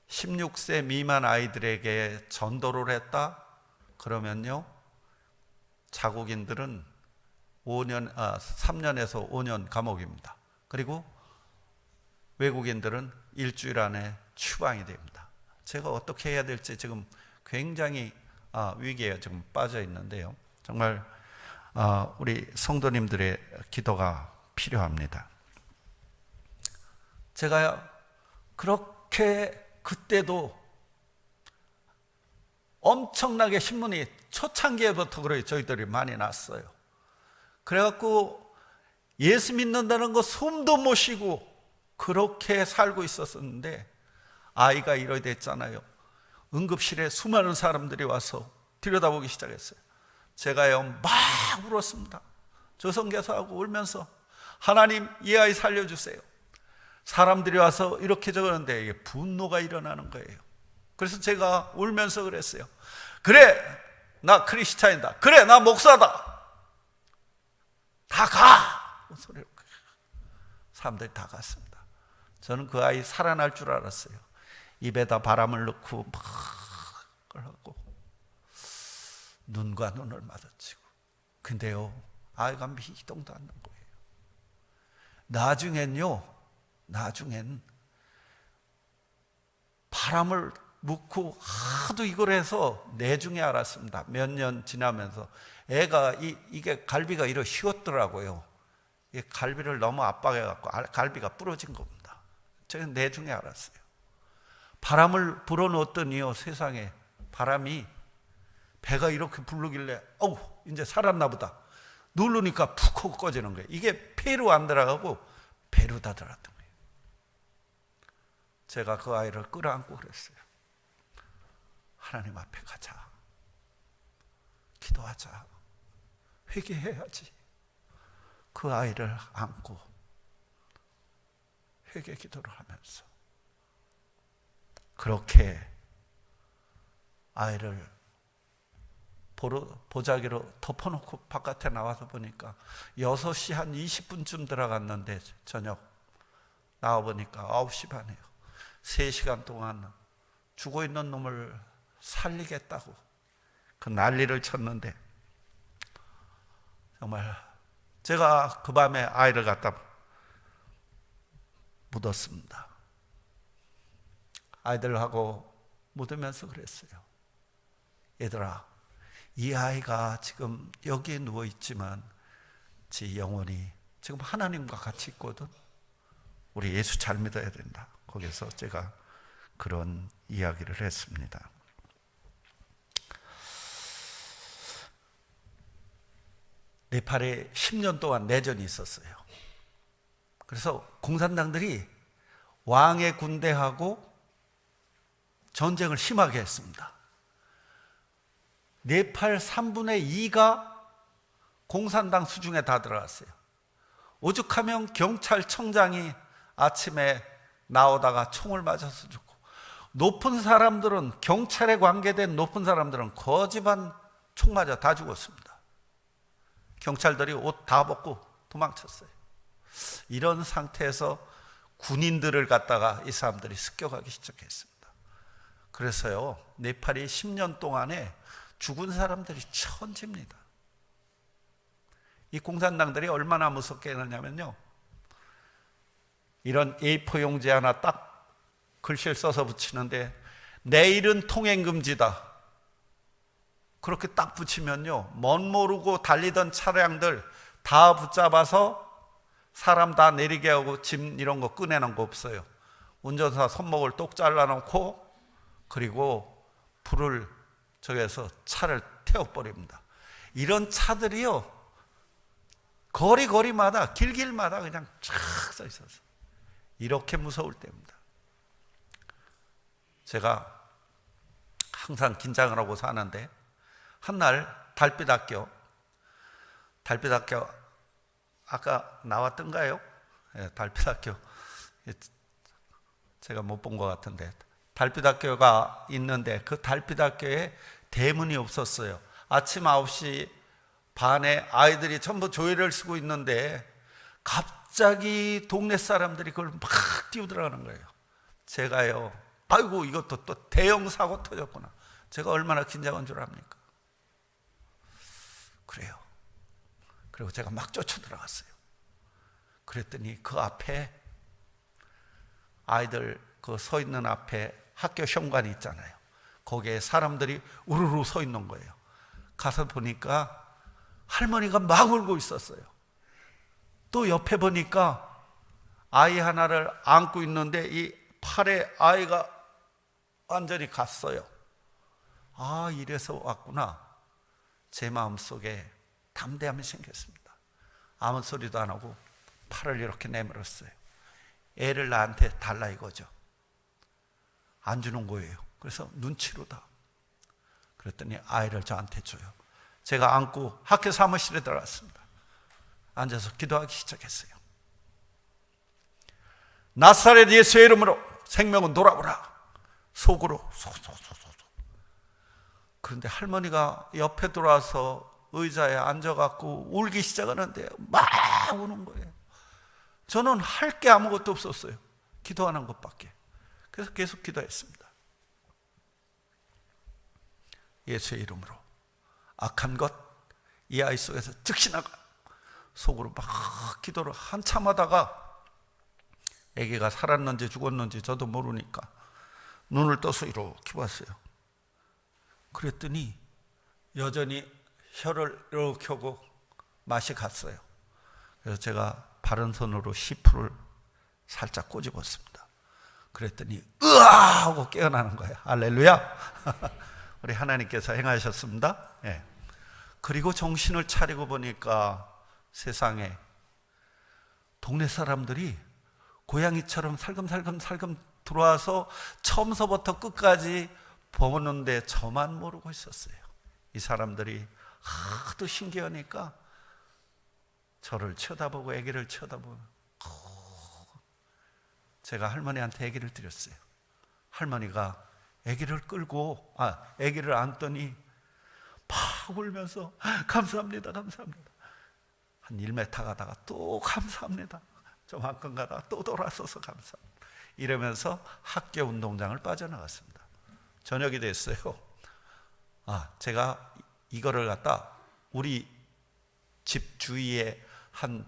16세 미만 아이들에게 전도를 했다? 그러면요, 자국인들은 3년에서 5년 감옥입니다. 그리고 외국인들은 일주일 안에 추방이 됩니다. 제가 어떻게 해야 될지 지금 굉장히 위기에 지금 빠져 있는데요. 정말 우리 성도님들의 기도가 필요합니다. 제가 그렇게 그때도 엄청나게 신문이 초창기에부터 그래요. 저희들이 많이 났어요. 그래갖고 예수 믿는다는 거 숨도 못 쉬고 그렇게 살고 있었는데 아이가 이러게 됐잖아요. 응급실에 수많은 사람들이 와서 들여다보기 시작했어요. 제가요 막 울었습니다. 조선교사하고 울면서 하나님 이 아이 살려주세요. 사람들이 와서 이렇게 저러는데 이게 분노가 일어나는 거예요. 그래서 제가 울면서 그랬어요. 그래 나 크리스찬이다. 그래 나 목사다. 다 가! 소리를 사람들이 다 갔습니다. 저는 그 아이 살아날 줄 알았어요. 입에다 바람을 넣고 막 하고 눈과 눈을 마주치고. 근데요 아이가 미동도 않는 거예요. 나중엔 바람을 묻고 하도 이걸 해서 내중에 알았습니다. 몇 년 지나면서 애가 이게 갈비가 이렇게 휘었더라고요. 이 갈비를 너무 압박해갖고 갈비가 부러진 겁니다. 제가 내중에 알았어요. 바람을 불어넣었더니요 세상에 바람이 배가 이렇게 부르길래 어우 이제 살았나 보다. 누르니까 푹 하고 꺼지는 거예요. 이게 폐로 안 들어가고 배로 다 들어갔던 거예요. 제가 그 아이를 끌어안고 그랬어요. 하나님 앞에 가자. 기도하자. 회개해야지. 그 아이를 안고 회개 기도를 하면서 그렇게 아이를 보자기로 덮어놓고 바깥에 나와서 보니까 6시 한 20분쯤 들어갔는데 저녁 나와보니까 9시 반이에요. 3시간 동안 죽어있는 놈을 살리겠다고 그 난리를 쳤는데 정말 제가 그 밤에 아이를 갖다 묻었습니다. 아이들하고 묻으면서 그랬어요. 얘들아, 이 아이가 지금 여기에 누워있지만 지 영혼이 지금 하나님과 같이 있거든. 우리 예수 잘 믿어야 된다. 거기서 제가 그런 이야기를 했습니다. 네팔에 10년 동안 내전이 있었어요. 그래서 공산당들이 왕의 군대하고 전쟁을 심하게 했습니다. 네팔 3분의 2가 공산당 수중에 다 들어갔어요. 오죽하면 경찰청장이 아침에 나오다가 총을 맞아서 죽고, 높은 사람들은, 경찰에 관계된 높은 사람들은 거지반 총 맞아 다 죽었습니다. 경찰들이 옷 다 벗고 도망쳤어요. 이런 상태에서 군인들을 갖다가 이 사람들이 습격하기 시작했습니다. 그래서요, 네팔이 10년 동안에 죽은 사람들이 천지입니다. 이 공산당들이 얼마나 무섭게 했냐면요, 이런 A4 용지 하나 딱 글씨를 써서 붙이는데 내일은 통행금지다. 그렇게 딱 붙이면요, 멋 모르고 달리던 차량들 다 붙잡아서 사람 다 내리게 하고 짐 이런 거 꺼내는 거 없어요. 운전사 손목을 똑 잘라놓고 그리고 불을 저기에서 차를 태워버립니다. 이런 차들이요, 거리마다 길마다 그냥 쫙 써 있어서 이렇게 무서울 때입니다. 제가 항상 긴장을 하고 사는데 한날 달빛학교 아까 나왔던가요? 예, 달빛학교 제가 못 본 것 같은데 달빛학교가 있는데 그 달빛학교에 대문이 없었어요. 아침 9시 반에 아이들이 전부 조회를 쓰고 있는데 갑자기 동네 사람들이 그걸 막 뛰어들어가는 거예요. 제가요, 아이고 이것도 또 대형 사고 터졌구나. 제가 얼마나 긴장한 줄 압니까? 그래요. 그리고 제가 막 쫓아 들어갔어요. 그랬더니 그 앞에 아이들 그 서 있는 앞에 학교 현관이 있잖아요. 거기에 사람들이 우르르 서 있는 거예요. 가서 보니까 할머니가 막 울고 있었어요. 또 옆에 보니까 아이 하나를 안고 있는데 이 팔에 아이가 완전히 갔어요. 아, 이래서 왔구나. 제 마음속에 담대함이 생겼습니다. 아무 소리도 안 하고 팔을 이렇게 내밀었어요. 애를 나한테 달라 이거죠. 안 주는 거예요. 그래서 눈치로다. 그랬더니 아이를 저한테 줘요. 제가 안고 학교 사무실에 들어갔습니다. 앉아서 기도하기 시작했어요. 나사렛 예수의 이름으로 생명은 돌아오라. 속으로 소소소소. 그런데 할머니가 옆에 들어와서 의자에 앉아갖고 울기 시작하는데 막 우는 거예요. 저는 할 게 아무것도 없었어요. 기도하는 것밖에. 그래서 계속 기도했습니다. 예수의 이름으로 악한 것 이 아이 속에서 즉시 나가. 속으로 막 기도를 한참 하다가 아기가 살았는지 죽었는지 저도 모르니까 눈을 떠서 이렇게 봤어요. 그랬더니 여전히 혀를 이렇게 하고 맛이 갔어요. 그래서 제가 바른 손으로 시프를 살짝 꼬집었습니다. 그랬더니 으아 하고 깨어나는 거예요. 할렐루야. 우리 하나님께서 행하셨습니다. 예. 그리고 정신을 차리고 보니까 세상에 동네 사람들이 고양이처럼 살금살금 들어와서 처음서부터 끝까지 보는데 저만 모르고 있었어요. 이 사람들이 하도 신기하니까 저를 쳐다보고 아기를 쳐다보고 제가 할머니한테 아기를 드렸어요. 할머니가 아기를 끌고 아기를 안더니 막 울면서 감사합니다 감사합니다. 한 1m 가다가 또 감사합니다. 저만큼 가다가 또 돌아서서 감사합니다. 이러면서 학교 운동장을 빠져나갔습니다. 저녁이 됐어요. 제가 이거를 갖다 우리 집 주위에 한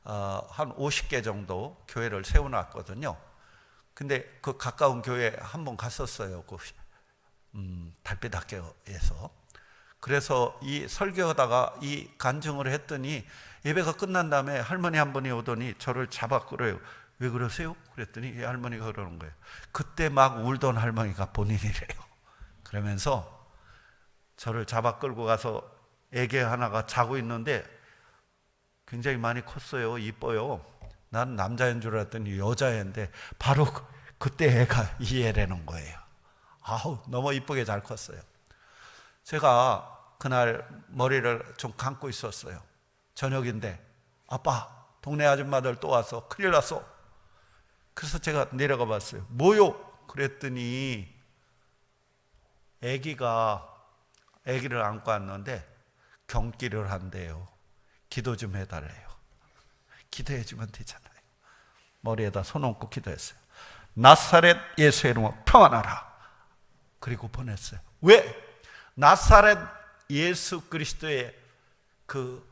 50개 정도 교회를 세워놨거든요. 근데 그 가까운 교회에 한번 갔었어요. 그 달빛학교에서. 그래서 이 설교하다가 이 간증을 했더니 예배가 끝난 다음에 할머니 한 분이 오더니 저를 잡아 끌어요. 왜 그러세요? 그랬더니 이 할머니가 그러는 거예요. 그때 막 울던 할머니가 본인이래요. 그러면서 저를 잡아 끌고 가서 애기 하나가 자고 있는데 굉장히 많이 컸어요. 이뻐요. 난 남자인 줄 알았더니 여자애인데 바로 그때 애가 이 애라는 거예요. 아우, 너무 이쁘게 잘 컸어요. 제가 그날 머리를 좀 감고 있었어요. 저녁인데 아빠, 동네 아줌마들 또 와서 큰일 났어. 그래서 제가 내려가 봤어요. 뭐요? 그랬더니 아기를 안고 왔는데 경기를 한대요. 기도 좀 해달래요. 기도해 주면 되잖아요. 머리에다 손 얹고 기도했어요. 나사렛 예수의 이름으로 평안하라. 그리고 보냈어요. 왜? 나사렛 예수 그리스도의 그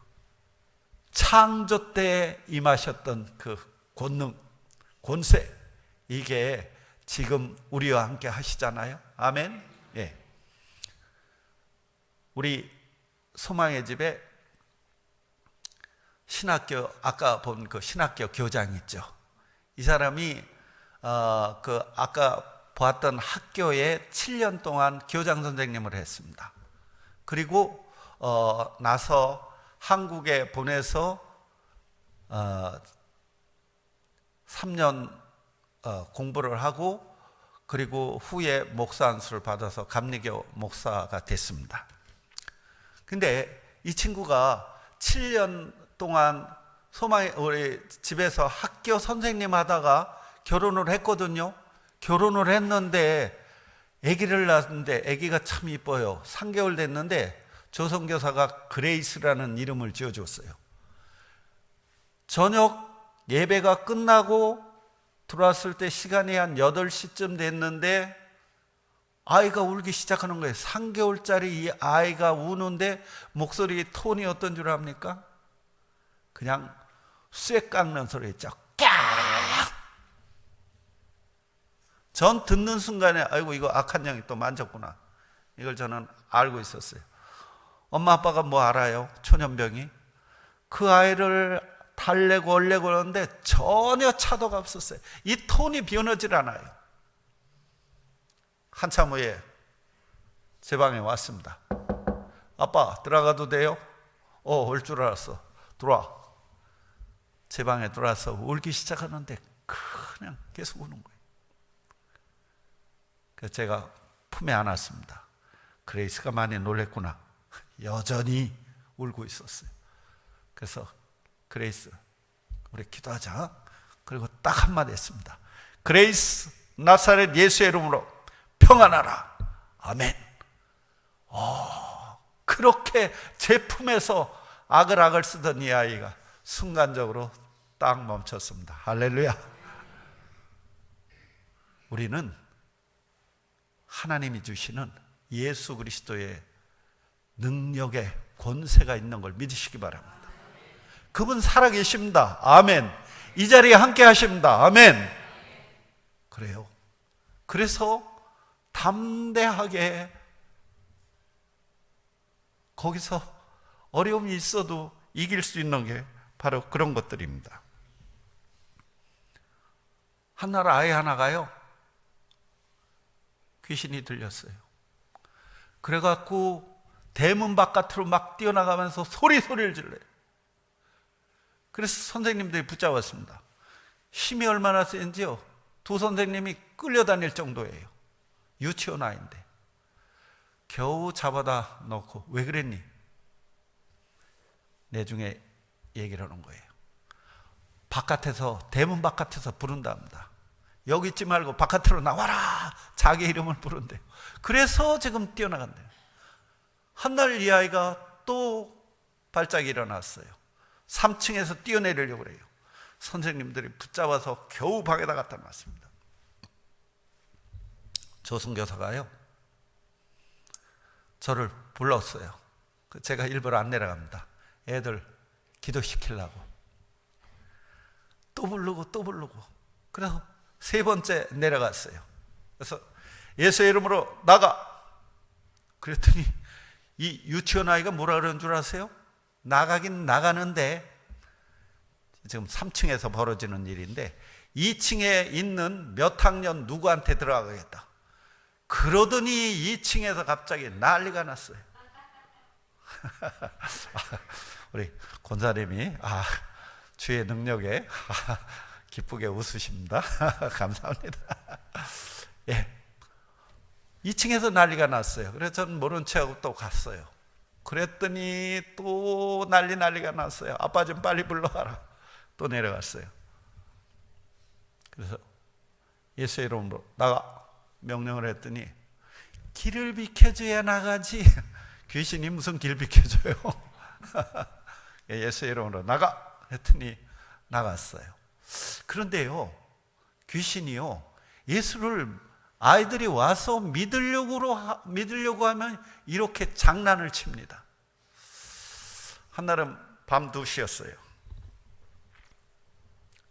창조 때에 임하셨던 그 권능, 권세, 이게 지금 우리와 함께 하시잖아요. 아멘. 예. 우리 소망의 집에 신학교, 아까 본 그 신학교 교장 있죠. 이 사람이 그 아까 보았던 학교에 7년 동안 교장 선생님을 했습니다. 그리고 나서 한국에 보내서 3년 공부를 하고 그리고 후에 목사 안수를 받아서 감리교 목사가 됐습니다. 근데 이 친구가 7년 동안 우리 집에서 학교 선생님 하다가 결혼을 했거든요. 결혼을 했는데 아기를 낳았는데 아기가 참 이뻐요. 3개월 됐는데 조선교사가 그레이스라는 이름을 지어줬어요. 저녁 예배가 끝나고 들어왔을 때 시간이 한 8시쯤 됐는데 아이가 울기 시작하는 거예요. 3개월짜리 이 아이가 우는데 목소리 톤이 어떤 줄 압니까? 그냥 쇠 깎는 소리였죠. 깍! 전 듣는 순간에 아이고 이거 악한 영이 또 만졌구나. 이걸 저는 알고 있었어요. 엄마 아빠가 뭐 알아요? 초년병이. 그 아이를 달래고 얼래고 하는데 전혀 차도가 없었어요. 이 톤이 변하질 않아요. 한참 후에 제 방에 왔습니다. 아빠 들어가도 돼요? 올 줄 알았어. 들어와. 제 방에 들어와서 울기 시작하는데 그냥 계속 우는 거예요. 그래서 제가 품에 안았습니다. 그레이스가 많이 놀랬구나. 여전히 울고 있었어요. 그래서 그레이스 우리 기도하자. 그리고 딱 한마디 했습니다. 그레이스 나사렛 예수의 이름으로 평안하라. 아멘. 그렇게 제 품에서 아글아글 쓰던 이 아이가 순간적으로 딱 멈췄습니다. 할렐루야. 우리는 하나님이 주시는 예수 그리스도의 능력의 권세가 있는 걸 믿으시기 바랍니다. 그분 살아계십니다. 아멘. 이 자리에 함께 하십니다. 아멘. 그래요. 그래서 담대하게 거기서 어려움이 있어도 이길 수 있는 게 바로 그런 것들입니다. 한나라 아이 하나가요, 귀신이 들렸어요. 그래갖고 대문 바깥으로 막 뛰어나가면서 소리를 질러요. 그래서 선생님들이 붙잡았습니다. 힘이 얼마나 센지요, 두 선생님이 끌려다닐 정도예요. 유치원 아이인데 겨우 잡아다 놓고 왜 그랬니? 내중에 얘기를 하는 거예요. 바깥에서, 대문 바깥에서 부른답니다. 여기 있지 말고 바깥으로 나와라. 자기 이름을 부른대요. 그래서 지금 뛰어나간대요. 한날 이 아이가 또 발작이 일어났어요. 3층에서 뛰어내리려고 그래요. 선생님들이 붙잡아서 겨우 방에다 갖다 놨습니다. 조선교사가요, 저를 불렀어요. 제가 일부러 안 내려갑니다. 애들 기도시키려고. 또 부르고 그래서 3번째 내려갔어요. 그래서 예수의 이름으로 나가. 그랬더니 이 유치원 아이가 뭐라 그러는 줄 아세요? 나가긴 나가는데, 지금 3층에서 벌어지는 일인데 2층에 있는 몇 학년 누구한테 들어가겠다. 그러더니 2층에서 갑자기 난리가 났어요. 우리 권사님이 주의 능력에 기쁘게 웃으십니다. 감사합니다. 예, 2층에서 난리가 났어요. 그래서 저는 모른 척하고 또 갔어요. 그랬더니 또 난리가 났어요. 아빠 좀 빨리 불러와라. 또 내려갔어요. 그래서 예수의 이름으로 나가 명령을 했더니 길을 비켜줘야 나가지 귀신이 무슨 길 비켜줘요. 예수의 이름으로 나가 했더니 나갔어요. 그런데요, 귀신이요, 예수를 아이들이 와서 믿으려고 하면 이렇게 장난을 칩니다. 한날은 밤 2시였어요.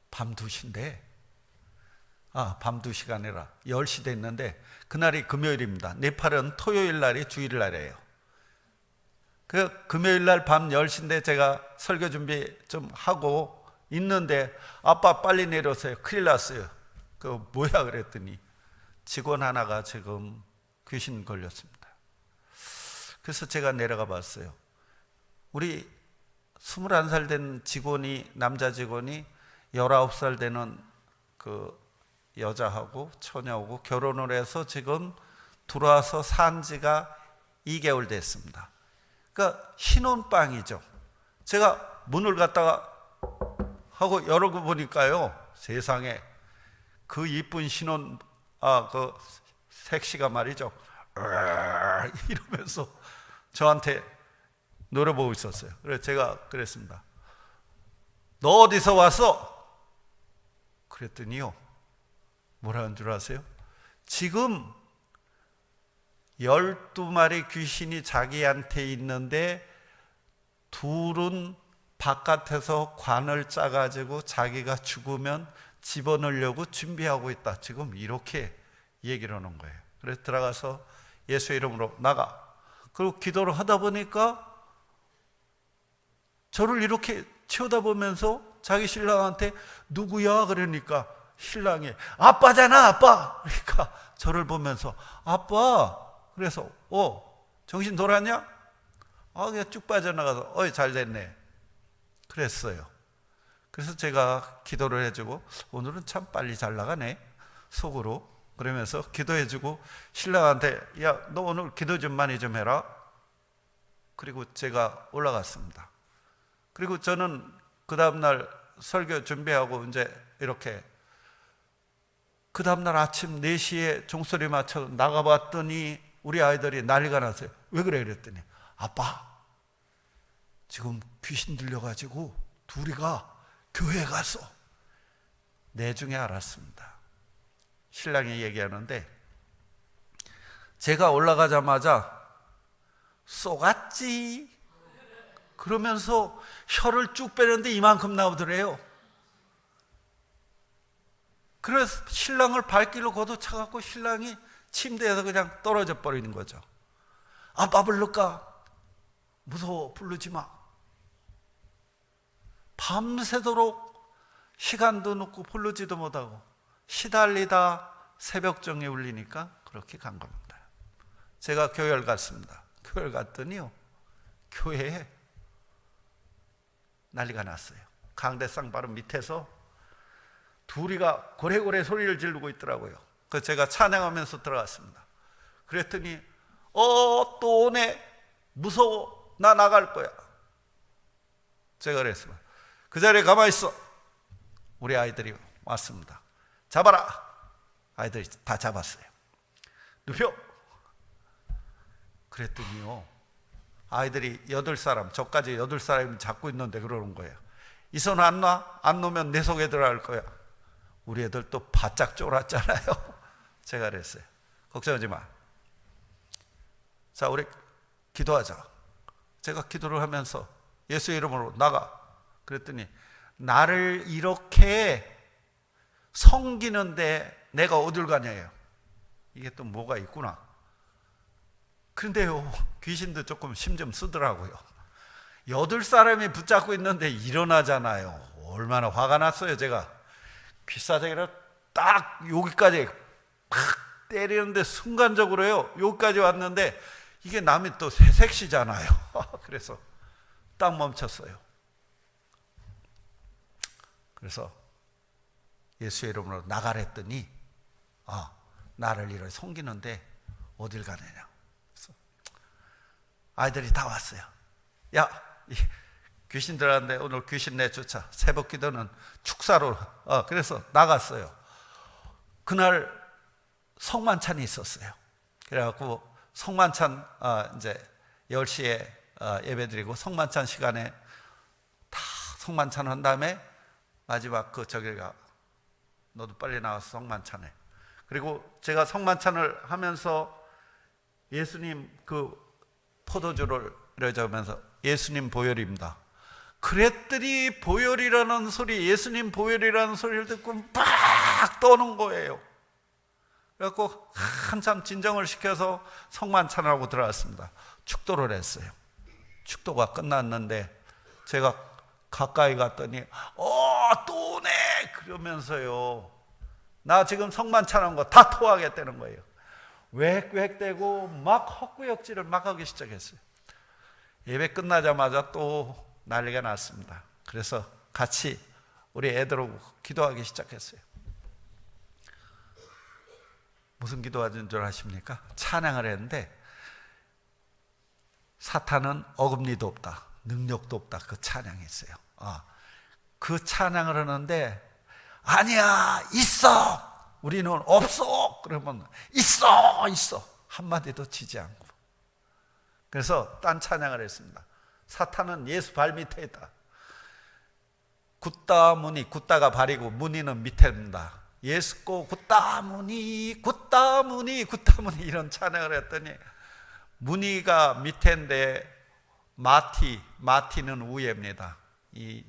밤 2시인데, 밤 2시가 아니라 10시 됐는데, 그날이 금요일입니다. 네팔은 토요일 날이 주일날이에요. 그 금요일 날 밤 10시인데 제가 설교 준비 좀 하고 있는데, 아빠 빨리 내려오세요. 큰일 났어요. 뭐야 그랬더니 직원 하나가 지금 귀신 걸렸습니다. 그래서 제가 내려가 봤어요. 우리 21살 된 직원이, 남자 직원이 19살 되는 그 여자하고 처녀하고 결혼을 해서 지금 들어와서 산 지가 2개월 됐습니다. 그러니까 신혼방이죠. 제가 문을 갖다가 하고 열고 보니까요, 세상에 그 이쁜 신혼 그 색시가 말이죠, 이러면서 저한테 노래 보고 있었어요. 그래서 제가 그랬습니다. 너 어디서 왔어? 그랬더니요, 뭐라는 줄 아세요? 지금 12마리 귀신이 자기한테 있는데 둘은 바깥에서 관을 짜가지고 자기가 죽으면 집어넣으려고 준비하고 있다. 지금 이렇게 얘기를 하는 거예요. 그래서 들어가서 예수의 이름으로 나가. 그리고 기도를 하다 보니까 저를 이렇게 쳐다보면서 자기 신랑한테 누구야? 그러니까 신랑이 아빠잖아, 아빠. 그러니까 저를 보면서 아빠. 그래서 정신 돌았냐? 그냥 쭉 빠져나가서 잘 됐네. 그랬어요. 그래서 제가 기도를 해주고 오늘은 참 빨리 잘 나가네 속으로 그러면서 기도해주고 신랑한테 야, 너 오늘 기도 좀 많이 좀 해라. 그리고 제가 올라갔습니다. 그리고 저는 그 다음날 설교 준비하고 이제 이렇게 그 다음날 아침 4시에 종소리 맞춰 나가봤더니 우리 아이들이 난리가 났어요. 왜 그래? 그랬더니 아빠 지금 귀신 들려가지고 둘이가 교회 가서 내중에 알았습니다. 신랑이 얘기하는데 제가 올라가자마자 쏘갔지 그러면서 혀를 쭉 빼는데 이만큼 나오더래요. 그래서 신랑을 발길로 걷어차갖고 신랑이 침대에서 그냥 떨어져 버리는 거죠. 아빠 부를까? 무서워, 부르지 마. 밤새도록 시간도 늦고 부르지도 못하고 시달리다 새벽정에 울리니까 그렇게 간 겁니다. 제가 교회를 갔습니다. 교회를 갔더니요, 교회에 난리가 났어요. 강대상 바로 밑에서 둘이가 고래고래 소리를 지르고 있더라고요. 그래서 제가 찬양하면서 들어갔습니다. 그랬더니 또 오네. 무서워. 나 나갈 거야. 제가 그랬습니다. 그 자리에 가만히 있어. 우리 아이들이 왔습니다. 잡아라. 아이들이 다 잡았어요. 눕혀. 그랬더니요, 아이들이 8사람, 저까지 8사람이 잡고 있는데 그러는 거예요. 이 손 안 놔? 안 놓으면 내 속에 들어갈 거야. 우리 애들 또 바짝 쫄았잖아요. 제가 그랬어요. 걱정하지 마. 자, 우리 기도하자. 제가 기도를 하면서 예수의 이름으로 나가. 그랬더니 나를 이렇게 섬기는데 내가 어딜 가냐요. 이게 또 뭐가 있구나. 그런데요, 귀신도 조금 힘 좀 쓰더라고요. 8사람이 붙잡고 있는데 일어나잖아요. 얼마나 화가 났어요. 제가 귀싸대기를 딱 여기까지 팍 때리는데 순간적으로요, 여기까지 왔는데 이게 남이 또 새색시잖아요. 그래서 딱 멈췄어요. 그래서 예수의 이름으로 나가랬더니 나를 이렇게 섬기는데 어딜 가느냐. 그래서 아이들이 다 왔어요. 야, 귀신 들어갔는데 오늘 귀신 내쫓아. 새벽 기도는 축사로. 그래서 나갔어요. 그날 성만찬이 있었어요. 그래갖고 성만찬 이제 10시에 예배드리고 성만찬 시간에 다 성만찬 한 다음에 마지막 저기가 너도 빨리 나와서 성만찬해. 그리고 제가 성만찬을 하면서 예수님 그 포도주를 이러면서 예수님 보혈입니다. 그랬더니 보혈이라는 소리, 예수님 보혈이라는 소리를 듣고 막 떠는 거예요. 그래갖고 한참 진정을 시켜서 성만찬하고 들어갔습니다. 축도를 했어요. 축도가 끝났는데 제가 가까이 갔더니 또 오네 그러면서요, 나 지금 성만찬한 거 다 토하겠다는 거예요. 웩웩대고 막 헛구역질을 막 하기 시작했어요. 예배 끝나자마자 또 난리가 났습니다. 그래서 같이 우리 애들하고 기도하기 시작했어요. 무슨 기도하는 줄 아십니까? 찬양을 했는데 사탄은 어금니도 없다, 능력도 없다, 그 찬양했어요. 그 찬양을 하는데 아니야 있어 우리는 없어 그러면 있어 한마디도 치지 않고 그래서 딴 찬양을 했습니다. 사탄은 예수 발 밑에 있다. 굿다 무니 굿다가 발이고 무니는 밑에입니다. 예수고 굿다 무니 이런 찬양을 했더니 무니가 밑에인데 마티는 위에입니다. 이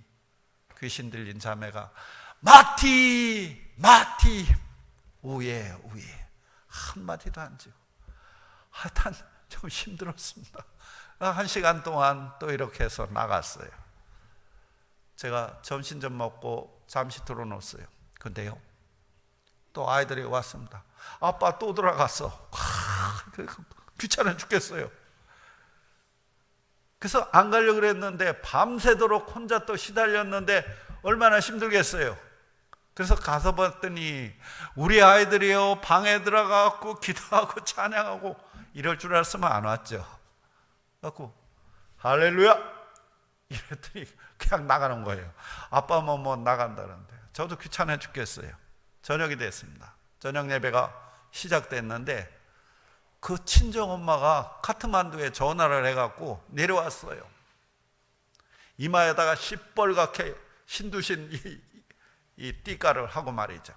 귀신 들린 자매가 마티 위에 한마디도 안 지고 하여튼 좀 힘들었습니다. 1시간 동안 또 이렇게 해서 나갔어요. 제가 점심 좀 먹고 잠시 들어놓았어요. 근데요 또 아이들이 왔습니다. 아빠 또 들어갔어. 귀찮아 죽겠어요. 그래서 안 가려고 그랬는데 밤새도록 혼자 또 시달렸는데 얼마나 힘들겠어요. 그래서 가서 봤더니 우리 아이들이요 방에 들어가고 기도하고 찬양하고 이럴 줄 알았으면 안 왔죠. 그래갖고 할렐루야 이랬더니 그냥 나가는 거예요. 아빠 뭐 나간다는데 저도 귀찮아 죽겠어요. 저녁이 됐습니다. 저녁 예배가 시작됐는데 그 친정엄마가 카트만두에 전화를 해갖고 내려왔어요. 이마에다가 시뻘겋게 신두신 이 띠가를 하고 말이죠.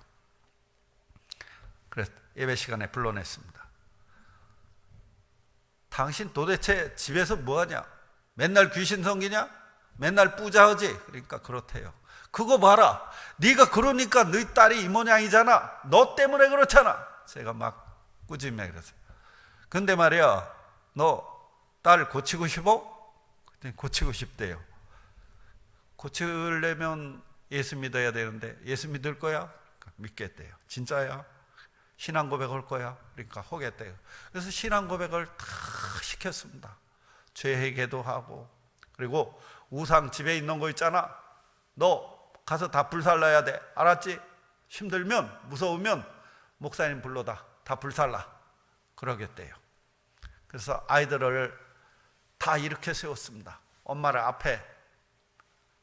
그래서 예배 시간에 불러냈습니다. 당신 도대체 집에서 뭐하냐? 맨날 귀신 섬기냐? 맨날 뿌자하지? 그러니까 그렇대요. 그거 봐라. 네가 그러니까 너희 딸이 이 모양이잖아. 너 때문에 그렇잖아. 제가 막 꾸짖으며 그랬어요. 근데 말이야, 너 딸 고치고 싶어? 그랬더니 고치고 싶대요. 고치려면 예수 믿어야 되는데 예수 믿을 거야? 그러니까 믿겠대요. 진짜야? 신앙 고백할 거야? 그러니까 하겠대요. 그래서 신앙 고백을 다 시켰습니다. 죄회개도 하고 그리고 우상 집에 있는 거 있잖아. 너 가서 다 불살라야 돼. 알았지? 힘들면 무서우면 목사님 불러다 다 불살라. 그러겠대요. 그래서 아이들을 다 이렇게 세웠습니다. 엄마를 앞에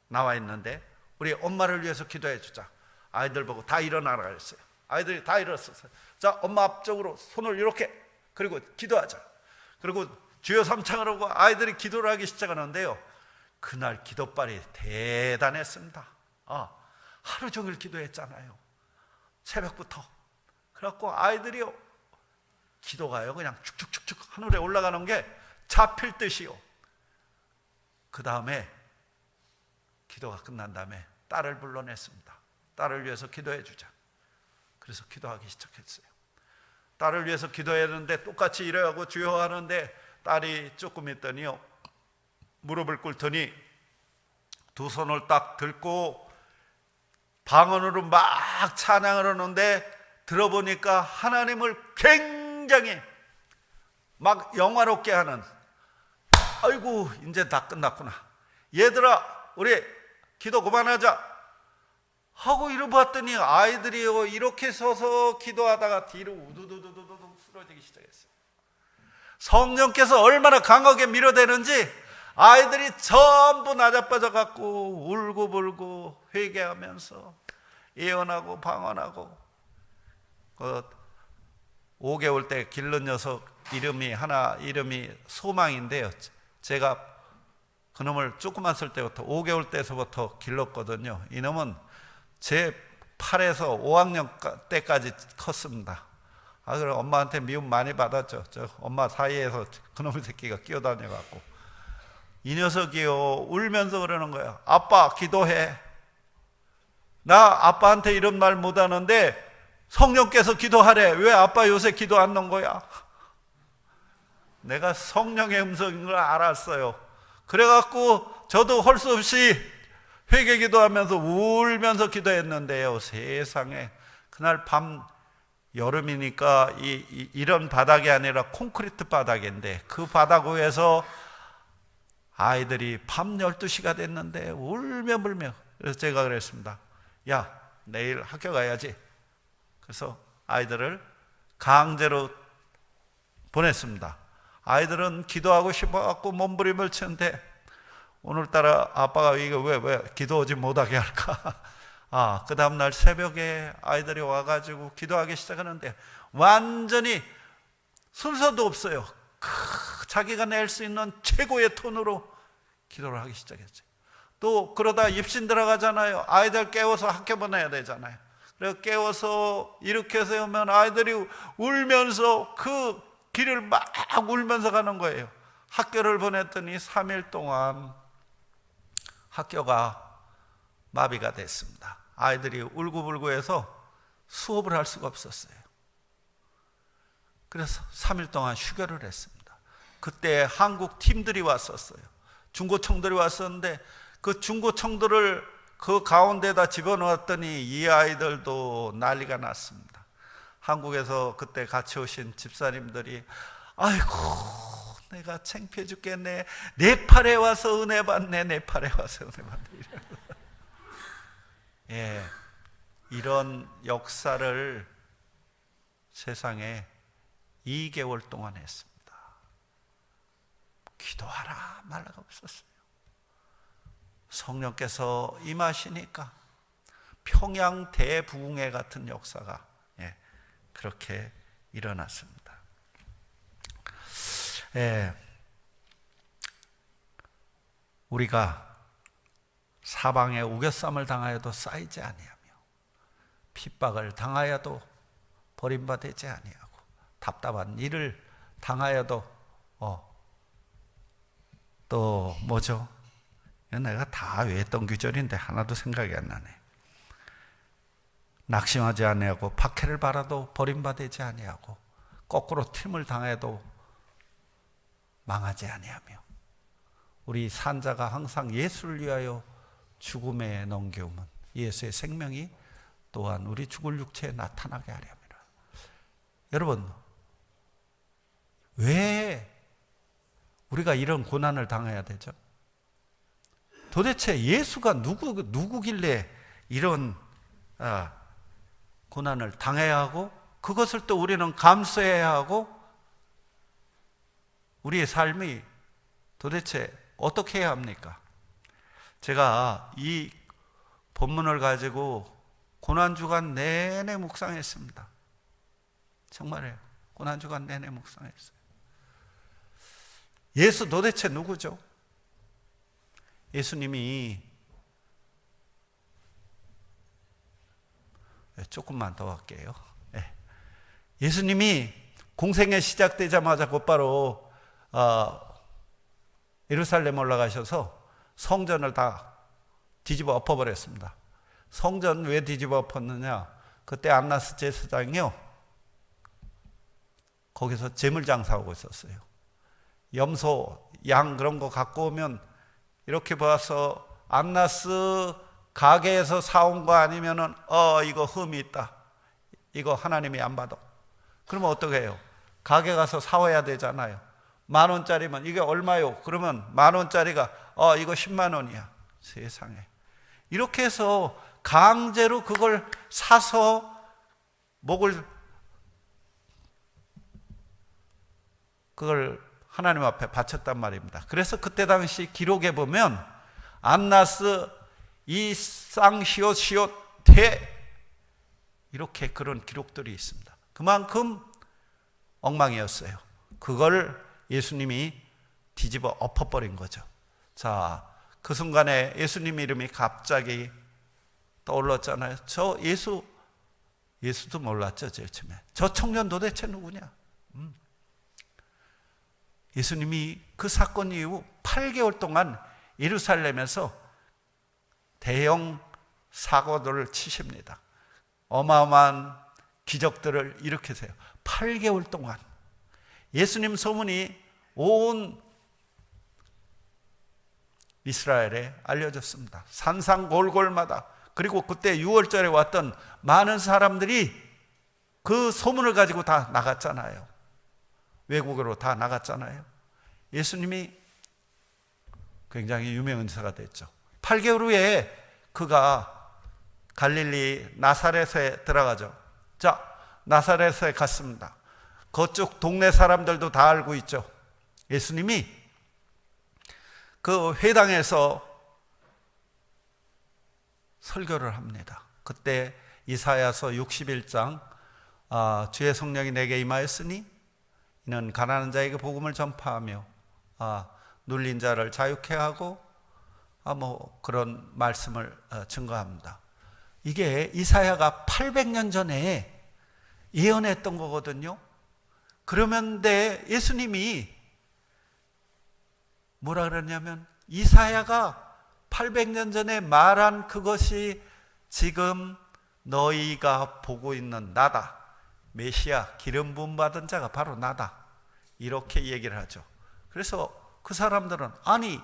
나와 있는데 우리 엄마를 위해서 기도해 주자. 아이들 보고 다 일어나라 그랬어요. 아이들이 다 일어섰어요. 자, 엄마 앞쪽으로 손을 이렇게 그리고 기도하자. 그리고 주여 삼창을 하고 아이들이 기도를 하기 시작하는데요. 그날 기도발이 대단했습니다. 하루 종일 기도했잖아요. 새벽부터. 그래갖고 아이들이요. 기도가요. 그냥 축축축축 하늘에 올라가는 게 잡힐 듯이요. 그 다음에 기도가 끝난 다음에 딸을 불러냈습니다. 딸을 위해서 기도해 주자. 그래서 기도하기 시작했어요. 딸을 위해서 기도했는데 똑같이 일어나고 주여 하는데 딸이 조금 있더니요. 무릎을 꿇더니 두 손을 딱 들고 방언으로 막 찬양을 하는데 들어보니까 하나님을 굉장히 막 영화롭게 하는 아이고 이제 다 끝났구나. 얘들아 우리 기도 그만하자 하고 이러봤더니 아이들이요 이렇게 서서 기도하다가 뒤로 우두두두두두 쓰러지기 시작했어요. 성령께서 얼마나 강하게 밀어대는지 아이들이 전부 나자빠져 갖고 울고불고 회개하면서 예언하고 방언하고 5개월 때 길른 녀석 이름이 소망인데요. 제가 그놈을 조그만 쓸 때부터 5개월 때서부터 길렀거든요. 이놈은 제 8에서 5학년 때까지 컸습니다. 그럼 엄마한테 미움 많이 받았죠. 저 엄마 사이에서 그놈의 새끼가 끼어다녀갖고 이 녀석이요 울면서 그러는 거야. 아빠 기도해. 나 아빠한테 이런 말 못하는데 성령께서 기도하래. 왜 아빠 요새 기도 안 넣은 거야? 내가 성령의 음성인 걸 알았어요. 그래갖고 저도 할 수 없이 회개 기도하면서 울면서 기도했는데요. 세상에 그날 밤 여름이니까 이런 바닥이 아니라 콘크리트 바닥인데 그 바닥 위에서 아이들이 밤 12시가 됐는데 울며 불며 그래서 제가 그랬습니다. 야 내일 학교 가야지. 그래서 아이들을 강제로 보냈습니다. 아이들은 기도하고 싶어갖고 몸부림을 치는데 오늘따라 아빠가 이거 왜 기도하지 못하게 할까? 그 다음날 새벽에 아이들이 와가지고 기도하기 시작하는데 완전히 순서도 없어요. 자기가 낼 수 있는 최고의 톤으로 기도를 하기 시작했어요. 또 그러다 입신 들어가잖아요. 아이들 깨워서 학교 보내야 되잖아요. 그래서 깨워서 이렇게 세우면 아이들이 울면서 그 길을 막 울면서 가는 거예요. 학교를 보냈더니 3일 동안 학교가 마비가 됐습니다. 아이들이 울고불고 해서 수업을 할 수가 없었어요. 그래서 3일 동안 휴교를 했습니다. 그때 한국 팀들이 왔었어요. 중고청들이 왔었는데 그 중고청들을 그 가운데다 집어넣었더니 이 아이들도 난리가 났습니다. 한국에서 그때 같이 오신 집사님들이 아이고 내가 창피해 죽겠네. 네팔에 와서 은혜 받네. 네팔에 와서 은혜 받네. 예, 이런 역사를 세상에 2개월 동안 했습니다. 기도하라 말라가 없었어요. 성령께서 임하시니까 평양 대부흥회 같은 역사가 그렇게 일어났습니다. 우리가 사방에 우겨쌈을 당하여도 쌓이지 아니하며 핍박을 당하여도 버림받지 아니하고 답답한 일을 당하여도 또 뭐죠? 내가 다 외웠던 구절인데 하나도 생각이 안 나네. 낙심하지 아니하고 박해를 받아도 버림받지 아니하고 거꾸로 팀을 당해도 망하지 아니하며 우리 산자가 항상 예수를 위하여 죽음에 넘겨오면 예수의 생명이 또한 우리 죽을 육체에 나타나게 하려 합니다. 여러분, 왜 우리가 이런 고난을 당해야 되죠? 도대체 예수가 누구길래 이런 고난을 당해야 하고 그것을 또 우리는 감수해야 하고 우리의 삶이 도대체 어떻게 해야 합니까? 제가 이 본문을 가지고 고난주간 내내 묵상했습니다. 정말이에요. 고난주간 내내 묵상했어요. 예수 도대체 누구죠? 예수님이 조금만 더 할게요. 예수님이 공생애 시작되자마자 곧바로 예루살렘 올라가셔서 성전을 다 뒤집어 엎어버렸습니다. 성전 왜 뒤집어 엎었느냐? 그때 안나스 제사장이요, 거기서 재물 장사하고 있었어요. 염소, 양 그런 거 갖고 오면 이렇게 봐서 안나스 가게에서 사온 거 아니면은 이거 흠이 있다, 이거 하나님이 안 받아. 그러면 어떻게 해요? 가게 가서 사와야 되잖아요. 10,000원짜리면 이게 얼마요? 그러면 10,000원짜리가 이거 10만 원이야. 세상에. 이렇게 해서 강제로 그걸 사서 그걸 하나님 앞에 바쳤단 말입니다. 그래서 그때 당시 기록에 보면 안나스 이 쌍시옷 대 이렇게 그런 기록들이 있습니다. 그만큼 엉망이었어요. 그걸 예수님이 뒤집어 엎어버린 거죠. 자, 그 순간에 예수님 이름이 갑자기 떠올랐잖아요. 저 예수도 몰랐죠, 제일 처음에. 저 청년 도대체 누구냐? 예수님이 그 사건 이후 8개월 동안 예루살렘에서 대형 사고들을 치십니다. 어마어마한 기적들을 일으키세요. 8개월 동안 예수님 소문이 온 이스라엘에 알려졌습니다. 산상골골마다. 그리고 그때 6월절에 왔던 많은 사람들이 그 소문을 가지고 다 나갔잖아요. 외국으로 다 나갔잖아요. 예수님이 굉장히 유명한 사가 됐죠. 8개월 후에 그가 갈릴리 나사렛에 들어가죠. 자, 나사렛에 갔습니다. 그쪽 동네 사람들도 다 알고 있죠. 예수님이 그 회당에서 설교를 합니다. 그때 이사야서 61장 주의 성령이 내게 임하였으니 이는 가난한 자에게 복음을 전파하며 눌린 자를 자유케 하고 그런 말씀을 증거합니다. 이게 이사야가 800년 전에 예언했던 거거든요. 그러면데 예수님이 뭐라 그러냐면 이사야가 800년 전에 말한 그것이 지금 너희가 보고 있는 나다. 메시아 기름 부음 받은 자가 바로 나다. 이렇게 얘기를 하죠. 그래서 그 사람들은 아니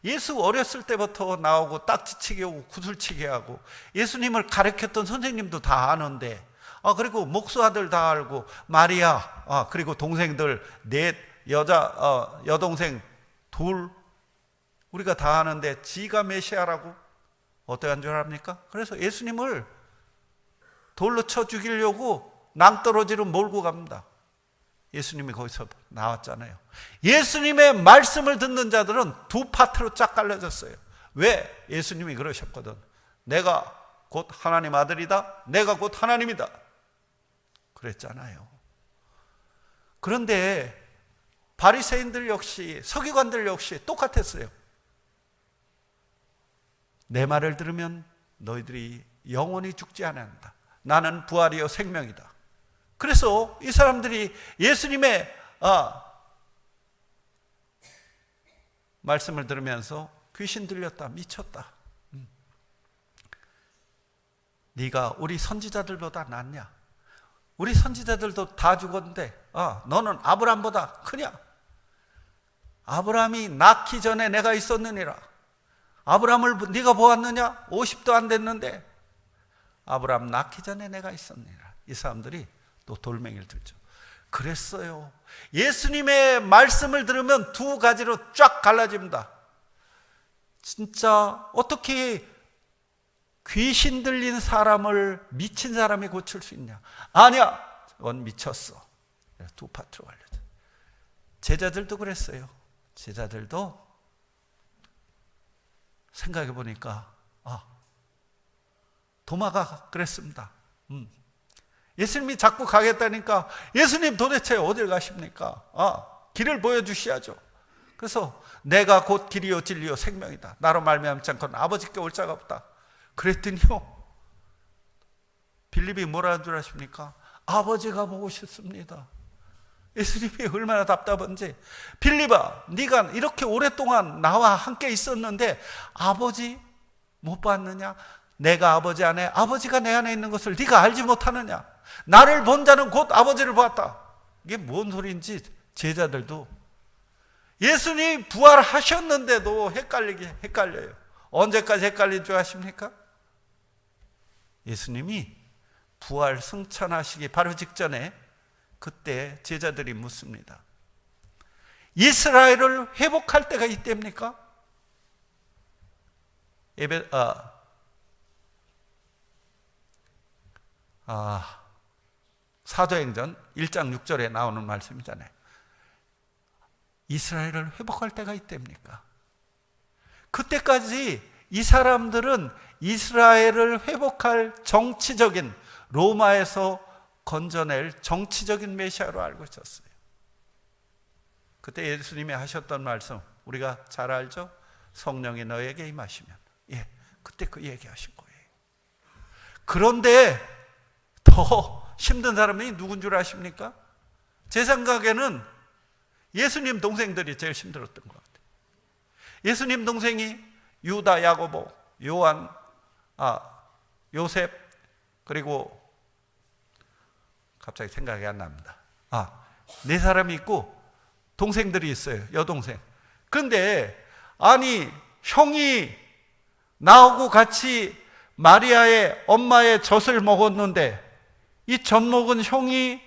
예수 어렸을 때부터 나오고 딱지치게 하고 구슬치게 하고 예수님을 가르쳤던 선생님도 다 아는데 그리고 목수아들 다 알고 마리아 그리고 동생들 넷 여동생 둘 우리가 다 아는데 지가 메시아라고 어떻게 한 줄 압니까? 그래서 예수님을 돌로 쳐 죽이려고 낭떠러지로 몰고 갑니다. 예수님이 거기서 나왔잖아요. 예수님의 말씀을 듣는 자들은 두 파트로 쫙 갈라졌어요. 왜? 예수님이 그러셨거든. 내가 곧 하나님 아들이다. 내가 곧 하나님이다. 그랬잖아요. 그런데 바리새인들 역시 서기관들 역시 똑같았어요. 내 말을 들으면 너희들이 영원히 죽지 않는다. 나는 부활이요 생명이다. 그래서 이 사람들이 예수님의 말씀을 들으면서 귀신 들렸다, 미쳤다. 네가 우리 선지자들보다 낫냐? 우리 선지자들도 다 죽었는데 너는 아브라함보다 크냐? 아브라함이 낳기 전에 내가 있었느니라. 아브라함을 네가 보았느냐? 50도 안 됐는데 아브라함 낳기 전에 내가 있었느니라. 이 사람들이 또 돌멩이를 들죠. 그랬어요. 예수님의 말씀을 들으면 두 가지로 쫙 갈라집니다. 진짜 어떻게 귀신 들린 사람을 미친 사람이 고칠 수 있냐? 아니야, 넌 미쳤어. 두 파트로 갈려져. 제자들도 그랬어요. 제자들도 생각해 보니까 도마가 그랬습니다. 예수님이 자꾸 가겠다니까 예수님 도대체 어딜 가십니까? 길을 보여주셔야죠. 그래서 내가 곧 길이요 진리요 생명이다. 나로 말미암지 않고는 아버지께 올 자가 없다. 그랬더니요 빌립이 뭐라는 줄 아십니까? 아버지가 보고 싶습니다. 예수님이 얼마나 답답한지 빌립아 네가 이렇게 오랫동안 나와 함께 있었는데 아버지 못 봤느냐? 내가 아버지 안에 아버지가 내 안에 있는 것을 네가 알지 못하느냐? 나를 본 자는 곧 아버지를 보았다. 이게 뭔 소리인지 제자들도 예수님 부활하셨는데도 헷갈려요. 언제까지 헷갈릴 줄 아십니까? 예수님이 부활 승천하시기 바로 직전에 그때 제자들이 묻습니다. 이스라엘을 회복할 때가 이때입니까? 사도행전 1장 6절에 나오는 말씀이잖아요. 이스라엘을 회복할 때가 이때입니까? 그때까지 이 사람들은 이스라엘을 회복할 정치적인 로마에서 건져낼 정치적인 메시아로 알고 있었어요. 그때 예수님이 하셨던 말씀 우리가 잘 알죠? 성령이 너에게 임하시면 그때 그 얘기하신 거예요. 그런데 더 힘든 사람이 누군 줄 아십니까? 제 생각에는 예수님 동생들이 제일 힘들었던 것 같아요. 예수님 동생이 유다, 야고보, 요한, 요셉 그리고 갑자기 생각이 안 납니다. 네 사람이 있고 동생들이 있어요. 여동생. 그런데 아니 형이 나하고 같이 마리아의 엄마의 젖을 먹었는데 이 젖 먹은 형이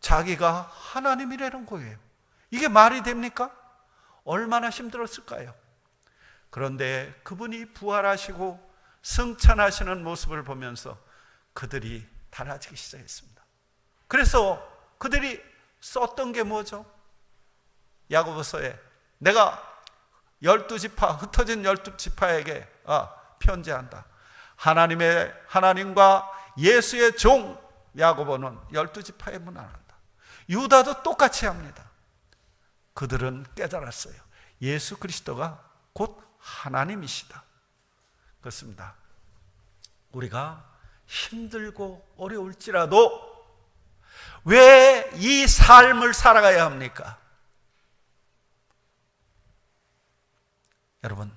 자기가 하나님이라는 거예요. 이게 말이 됩니까? 얼마나 힘들었을까요? 그런데 그분이 부활하시고 승천하시는 모습을 보면서 그들이 달라지기 시작했습니다. 그래서 그들이 썼던 게 뭐죠? 야고보서에 내가 12지파, 흩어진 12지파에게 편지한다. 하나님과 예수의 종 야고보는 12지파에 문안한다. 유다도 똑같이 합니다. 그들은 깨달았어요. 예수 그리스도가 곧 하나님이시다. 그렇습니다. 우리가 힘들고 어려울지라도 왜 이 삶을 살아가야 합니까? 여러분,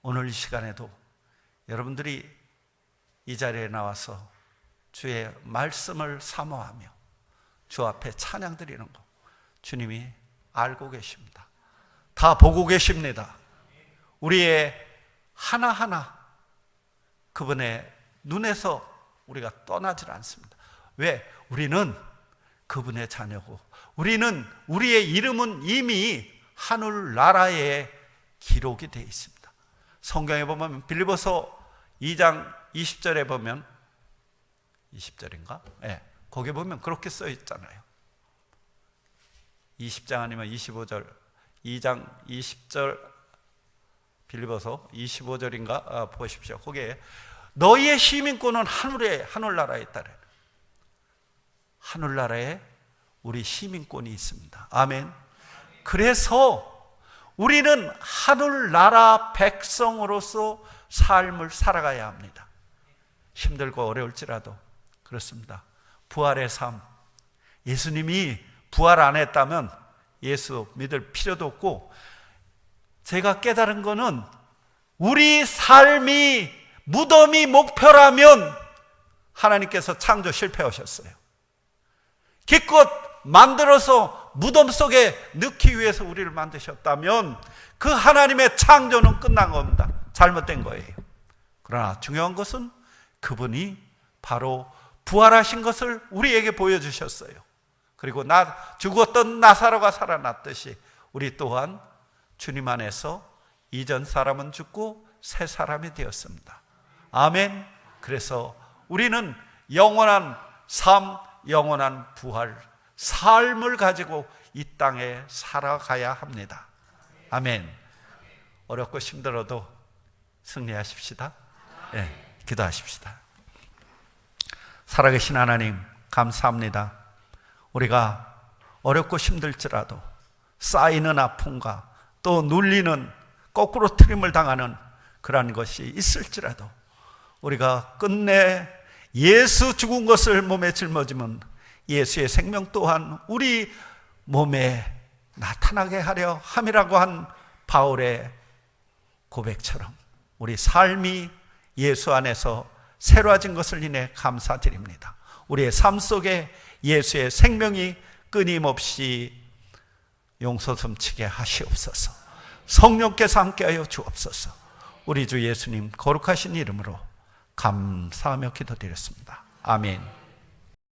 오늘 이 시간에도 여러분들이 이 자리에 나와서 주의 말씀을 사모하며 주 앞에 찬양 드리는 거 주님이 알고 계십니다. 다 보고 계십니다. 우리의 하나하나 그분의 눈에서 우리가 떠나질 않습니다. 왜? 우리는 그분의 자녀고, 우리의 이름은 이미 하늘나라에 기록이 되어 있습니다. 성경에 보면 빌립보서 2장 20절에 보면 20절인가? 네, 거기에 보면 그렇게 써 있잖아요. 20장 아니면 25절, 2장 20절 빌립보서 25절인가 보십시오. 거기에 너희의 시민권은 하늘나라에 있다래. 하늘나라에 우리 시민권이 있습니다. 아멘. 그래서 우리는 하늘나라 백성으로서 삶을 살아가야 합니다. 힘들고 어려울지라도 그렇습니다. 부활의 삶, 예수님이 부활 안 했다면 예수 믿을 필요도 없고, 제가 깨달은 거는 우리 삶이 무덤이 목표라면 하나님께서 창조 실패하셨어요. 기껏 만들어서 무덤 속에 넣기 위해서 우리를 만드셨다면 그 하나님의 창조는 끝난 겁니다. 잘못된 거예요. 그러나 중요한 것은 그분이 바로 부활하신 것을 우리에게 보여주셨어요. 그리고 죽었던 나사로가 살아났듯이 우리 또한 주님 안에서 이전 사람은 죽고 새 사람이 되었습니다. 아멘. 그래서 우리는 영원한 삶, 영원한 부활, 삶을 가지고 이 땅에 살아가야 합니다. 아멘. 어렵고 힘들어도 승리하십시다. 네, 기도하십시다. 살아계신 하나님, 감사합니다. 우리가 어렵고 힘들지라도 쌓이는 아픔과 또 눌리는, 거꾸로 트림을 당하는 그러한 것이 있을지라도 우리가 끝내 예수 죽은 것을 몸에 짊어지면 예수의 생명 또한 우리 몸에 나타나게 하려 함이라고 한 바울의 고백처럼 우리 삶이 예수 안에서 새로워진 것을 인해 감사드립니다. 우리의 삶 속에 예수의 생명이 끊임없이 용서섬치게 하시옵소서. 성령께서 함께하여 주옵소서. 우리 주 예수님 거룩하신 이름으로 감사하며 기도드렸습니다. 아멘.